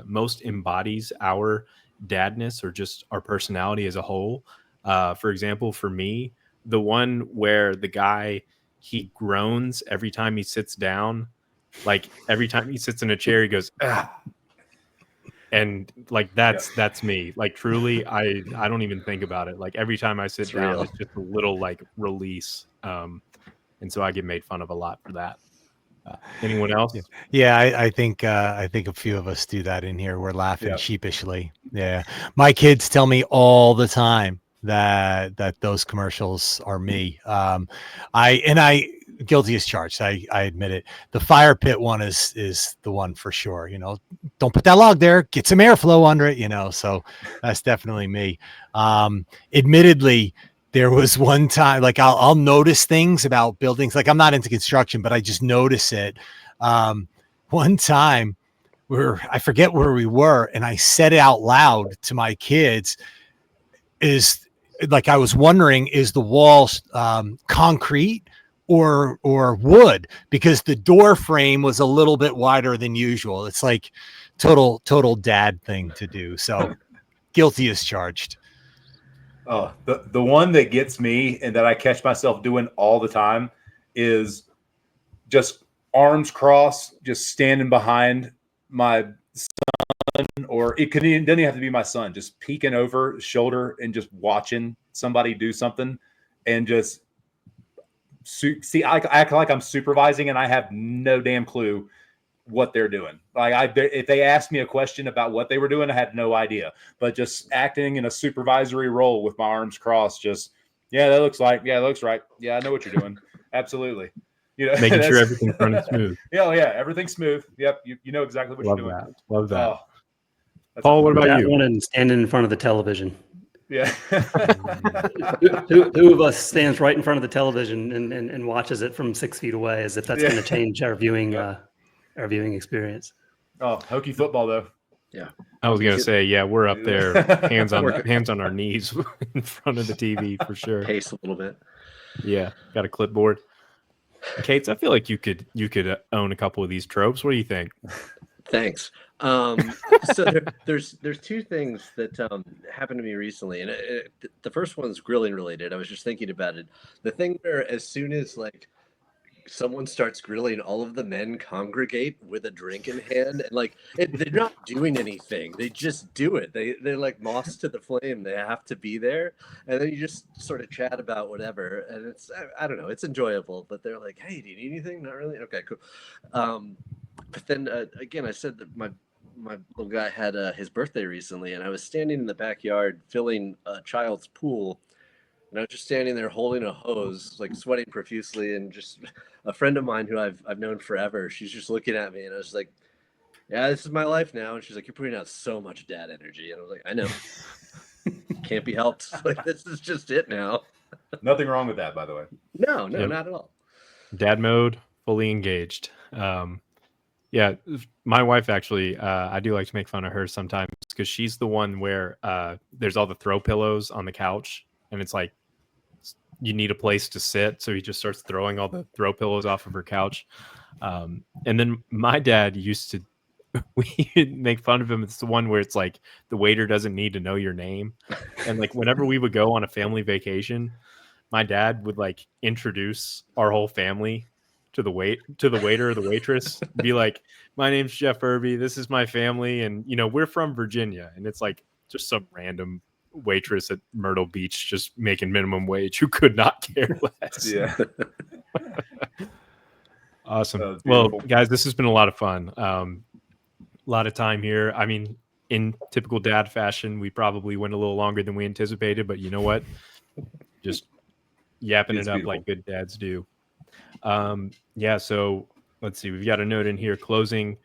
most embodies our dadness or just our personality as a whole. For example, for me, the one where the guy, he groans every time he sits down. Like every time he sits in a chair, he goes, ah. And like that's me. Like truly, I don't even think about it. Like every time I sit It's down, real. it's just a little like release. And so I get made fun of a lot for that. Anyone else? Yeah, I think a few of us do that in here. We're laughing Yeah. sheepishly. Yeah, my kids tell me all the time that those commercials are me. I guilty as charged. I admit it. The fire pit one is the one for sure. You know, don't put that log there. Get some airflow under it. You know, so that's definitely me. Admittedly, there was one time, like I'll notice things about buildings. Like I'm not into construction, but I just notice it. One time I forget where we were, and I said it out loud to my kids, is like, I was wondering, is the walls concrete or wood? Because the door frame was a little bit wider than usual. It's like total dad thing to do. So guilty as charged. Oh, the one that gets me and that I catch myself doing all the time is just arms crossed, just standing behind my son, or it doesn't even have to be my son, just peeking over his shoulder and just watching somebody do something, and just see, I act like I'm supervising and I have no damn clue what they're doing. Like if they asked me a question about what they were doing, I had no idea. But just acting in a supervisory role with my arms crossed, just that looks right. Yeah, I know what you're doing. Absolutely. You know, Making sure everything's running smooth. Yeah, everything's smooth. Yep, you know exactly what Love you're doing. that. Love that. Oh, Paul, what about That you? one and standing in front of the television. Yeah. Who of us stands right in front of the television and watches it from 6 feet away, as if that's going to change our viewing experience? Oh, Hokie football though. Yeah. I was gonna say, yeah, we're up there, hands on our knees in front of the TV for sure. Pace a little bit. Yeah, got a clipboard. Kates, I feel like you could own a couple of these tropes. What do you think? Thanks. So there's two things that happened to me recently, and the first one's grilling related. I was just thinking about it. The thing where as soon as like someone starts grilling, all of the men congregate with a drink in hand, and like they're not doing anything. They just do it. They're like moths to the flame. They have to be there, and then you just sort of chat about whatever, and it's I don't know. It's enjoyable, but they're like, "Hey, do you need anything?" Not really. Okay, cool. But then again, I said that my little guy had his birthday recently, and I was standing in the backyard filling a child's pool, and I was just standing there holding a hose, like sweating profusely, and just a friend of mine who I've known forever, she's just looking at me, and I was like, "Yeah, this is my life now." And she's like, "You're putting out so much dad energy," and I was like, "I know, can't be helped. Like this is just it now." Nothing wrong with that, by the way. No, Yep. not at all. Dad mode, fully engaged. Yeah, my wife actually, I do like to make fun of her sometimes because she's the one where there's all the throw pillows on the couch, and it's like you need a place to sit, so he just starts throwing all the throw pillows off of her couch. And then my dad used to, we make fun of him. It's the one where it's like the waiter doesn't need to know your name, and like whenever we would go on a family vacation, my dad would like introduce our whole family to the waiter or the waitress, be like, "My name's Jeff Irby. This is my family, and we're from Virginia." And it's like just some random waitress at Myrtle Beach just making minimum wage who could not care less. Yeah. Awesome. Well, guys, this has been a lot of fun. A lot of time here. I mean, in typical dad fashion, we probably went a little longer than we anticipated, but you know what? Just yapping it up like good dads do. Yeah, so let's see. We've got a note in here closing.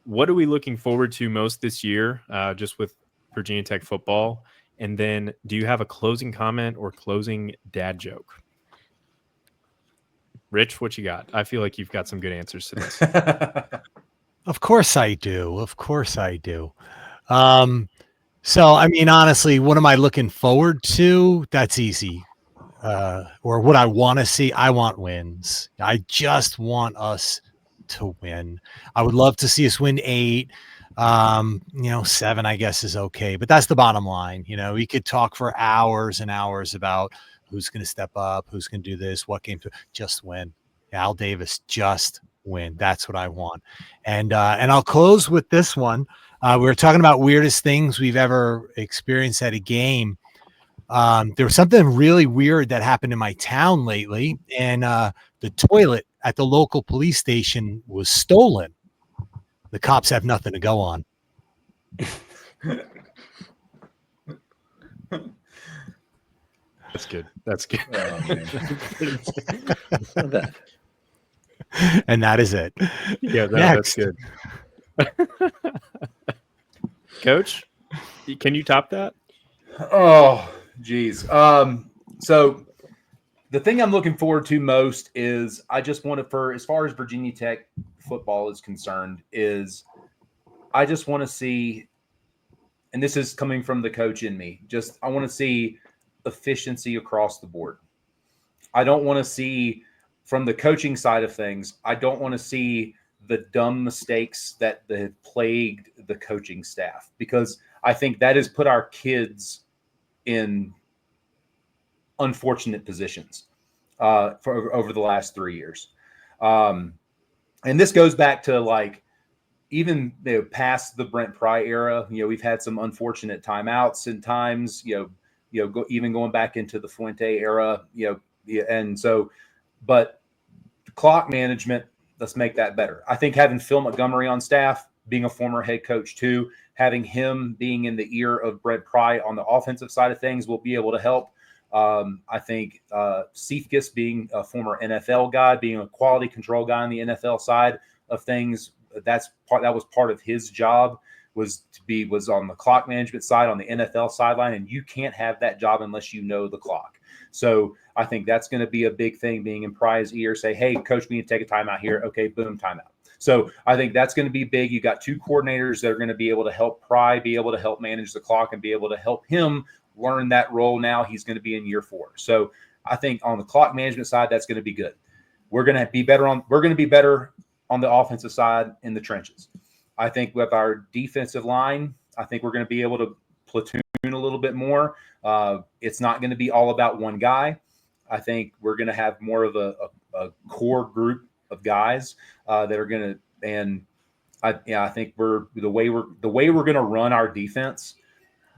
What are we looking forward to most this year, just with Virginia Tech football? And then do you have a closing comment or closing dad joke? Rich, what you got? I feel like you've got some good answers to this. Of course I do. So, I mean, honestly, what am I looking forward to? That's easy. Or what I want to see, I want wins. I just want us to win. I would love to see us win 8. 7, I guess, is okay, but that's the bottom line. We could talk for hours and hours about who's going to step up, who's going to do this, what game to just win. Al Davis, just win. That's what I want. And I'll close with this one. We were talking about weirdest things we've ever experienced at a game. There was something really weird that happened in my town lately, and the toilet at the local police station was stolen. The cops have nothing to go on. That's good. That's good. Oh, man. It's not bad. And that is it. Yeah, no, Next. that's good. Coach, can you top that? Oh, geez. So the thing I'm looking forward to most is I just want to, for as far as Virginia Tech football is concerned, is I just want to see, and this is coming from the coach in me, just I want to see efficiency across the board. I don't want to see from the coaching side of things, I don't want to see the dumb mistakes that have plagued the coaching staff, because I think that has put our kids in unfortunate positions for over the last 3 years. And this goes back to like even past the Brent Pry era. We've had some unfortunate timeouts and times. Even going back into the Fuente era. And so, but clock management. Let's make that better. I think having Phil Montgomery on staff, being a former head coach too, having him being in the ear of Brent Pry on the offensive side of things will be able to help. I think Cephas being a former NFL guy, being a quality control guy on the NFL side of things, that was part of his job, was on the clock management side on the NFL sideline, and you can't have that job unless you know the clock. So I think that's going to be a big thing, being in Pry's ear, say, hey, coach, we need to take a timeout here. Okay, boom, timeout. So I think that's going to be big. You got two coordinators that are going to be able to help Pry, be able to help manage the clock, and be able to help him learn that role. Now he's going to be in year 4. So I think on the clock management side, that's going to be good. We're going to be better on the offensive side in the trenches. I think with our defensive line, I think we're going to be able to platoon a little bit more. It's not going to be all about one guy. I think we're going to have more of a core group of guys that are going to, and I think the way we're going to run our defense,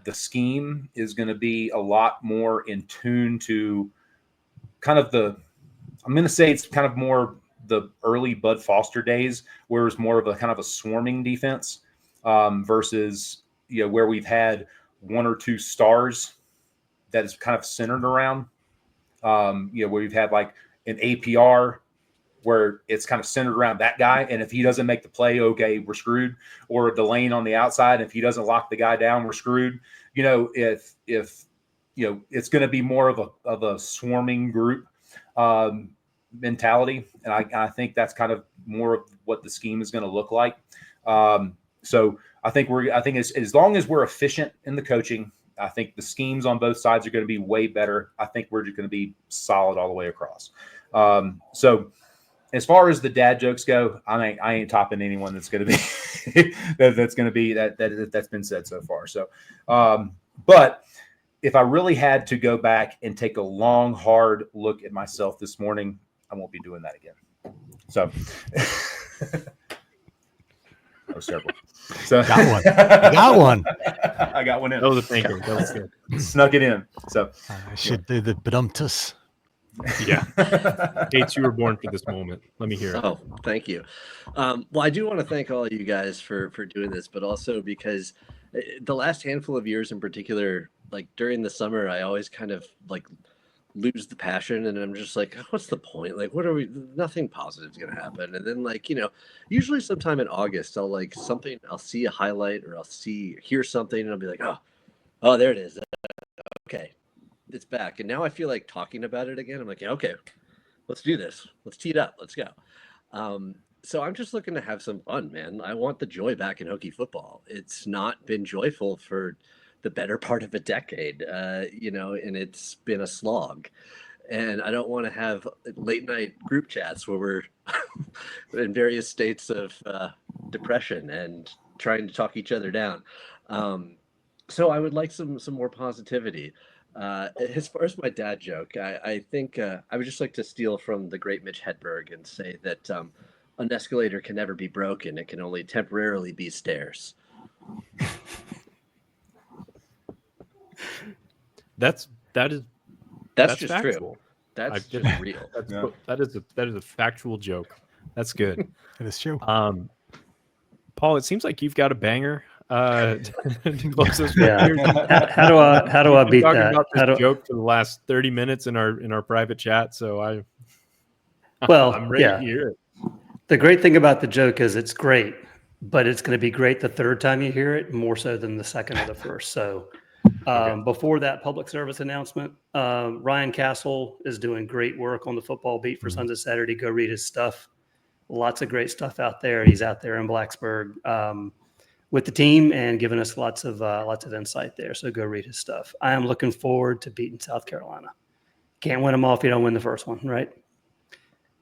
the scheme is going to be a lot more in tune to kind of I'm going to say it's kind of more the early Bud Foster days, where it's more of a kind of a swarming defense versus where we've had one or two stars that is kind of centered around where we've had like an APR where it's kind of centered around that guy, and if he doesn't make the play, okay, we're screwed. Or the lane on the outside, if he doesn't lock the guy down, we're screwed. If it's going to be more of a swarming group mentality, and I think that's kind of more of what the scheme is going to look like. So I think as long as we're efficient in the coaching, I think the schemes on both sides are going to be way better. I think we're just going to be solid all the way across. So as far as the dad jokes go, I ain't topping anyone that's going to be that's going to be that's been said so far. So, but if I really had to go back and take a long, hard look at myself this morning, I won't be doing that again. So that was terrible. So Got one. Got one. I got one in. That was a thinker. That was good. Snuck it in. So I should do the badumtus. Yeah. Gates, you were born for this moment. Let me hear it. Oh, thank you. Well, I do want to thank all of you guys for doing this, but also because the last handful of years in particular, like during the summer, I always kind of like lose the passion, and I'm just like, what's the point? Like, what are we? Nothing positive is gonna happen. And then like usually sometime in August, I'll see a highlight or hear something, and I'll be like, oh, there it is. Okay, it's back. And now I feel like talking about it again. I'm like, yeah, okay, let's do this. Let's tee it up. Let's go. So I'm just looking to have some fun, man. I want the joy back in Hokie football. It's not been joyful for the better part of a decade, and it's been a slog. And I don't want to have late night group chats where we're in various states of depression and trying to talk each other down. So I would like some more positivity. As far as my dad joke, I think I would just like to steal from the great Mitch Hedberg and say that an escalator can never be broken. It can only temporarily be stairs. That is That's just true. factual. That's I've just real. That is a factual joke. That's good. It is true. Paul, it seems like you've got a banger to close us with Yeah. here. How do I We've been beat talking that? about How this do, joke for the last 30 minutes in our private chat, so I'm well, ready yeah. to hear it. The great thing about the joke is it's great, but it's going to be great the third time you hear it, more so than the second or the first. So before that public service announcement, Ryan Castle is doing great work on the football beat for Sons of Saturday. Go read his stuff. Lots of great stuff out there. He's out there in Blacksburg with the team and giving us lots of insight there. So go read his stuff. I am looking forward to beating South Carolina. Can't win them all if you don't win the first one, right?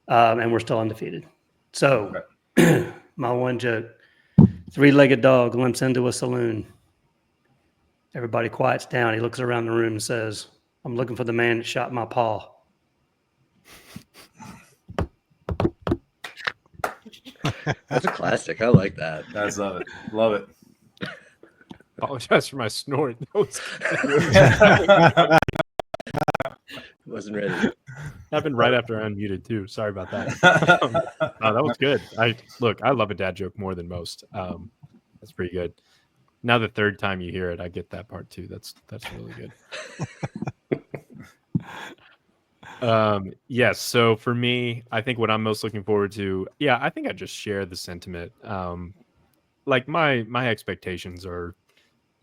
And we're still undefeated. So my one joke, 3-legged dog limps into a saloon. Everybody quiets down. He looks around the room and says, I'm looking for the man that shot my paw. That's a classic. I like that. That's love it. Love it. Apologize for my snort. Wasn't ready. Happened right after I unmuted too. Sorry about that. That was good. I love a dad joke more than most. That's pretty good. Now the third time you hear it, I get that part too. That's really good. Yes. So for me, I think what I'm most looking forward to, I think I just share the sentiment. Like my expectations are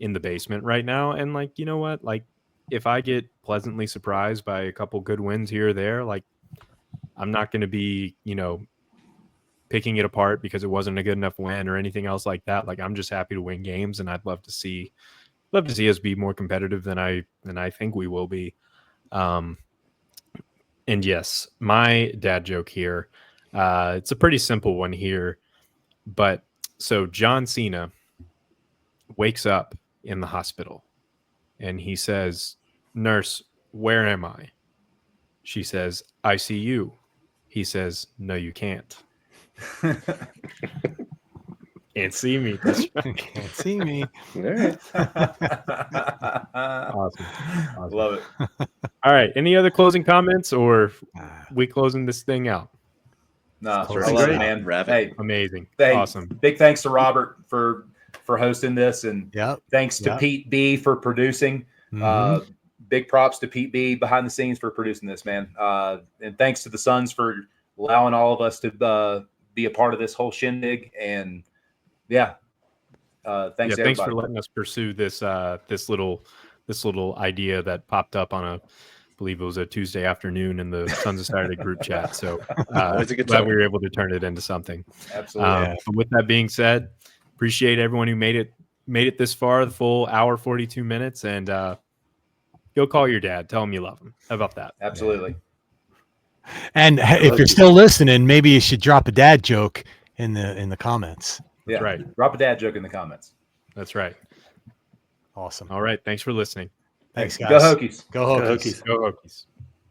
in the basement right now, and like, you know what, like if I get pleasantly surprised by a couple good wins here or there, like I'm not going to be, picking it apart because it wasn't a good enough win or anything else like that. Like I'm just happy to win games, and I'd love to see us be more competitive than I think we will be. And yes, my dad joke here, it's a pretty simple one here, but so John Cena wakes up in the hospital and he says, "Nurse, where am I?" She says, "I see you." He says, "No, you can't." Can't see me. That's right. Can't see me. All right. Awesome. Love it. All right. Any other closing comments, or we closing this thing out? No, I Closing love it it, out. man. Wrap it. Hey, Amazing. hey, Awesome. big thanks to Robert for hosting this, and Yep. thanks to Yep. Pete B for producing. Mhm. Big props to Pete B behind the scenes for producing this, man. And thanks to the Suns for allowing all of us to be a part of this whole shindig. And thanks to Thanks everybody. for letting us pursue this this little idea that popped up on I believe it was a Tuesday afternoon in the Sons of Saturday group chat. So Always a good glad time. we were able to turn it into something. Absolutely. But with that being said, appreciate everyone who made it this far, the full hour 42 minutes, and go call your dad, tell him you love him. How about that? Absolutely. And if you're still listening, maybe you should drop a dad joke in the comments. Yeah. right. Drop a dad joke in the comments. That's right. Awesome. All right, thanks for listening. Thanks, guys. Go Hokies. Go Go Hokies. Hokies. Go Hokies.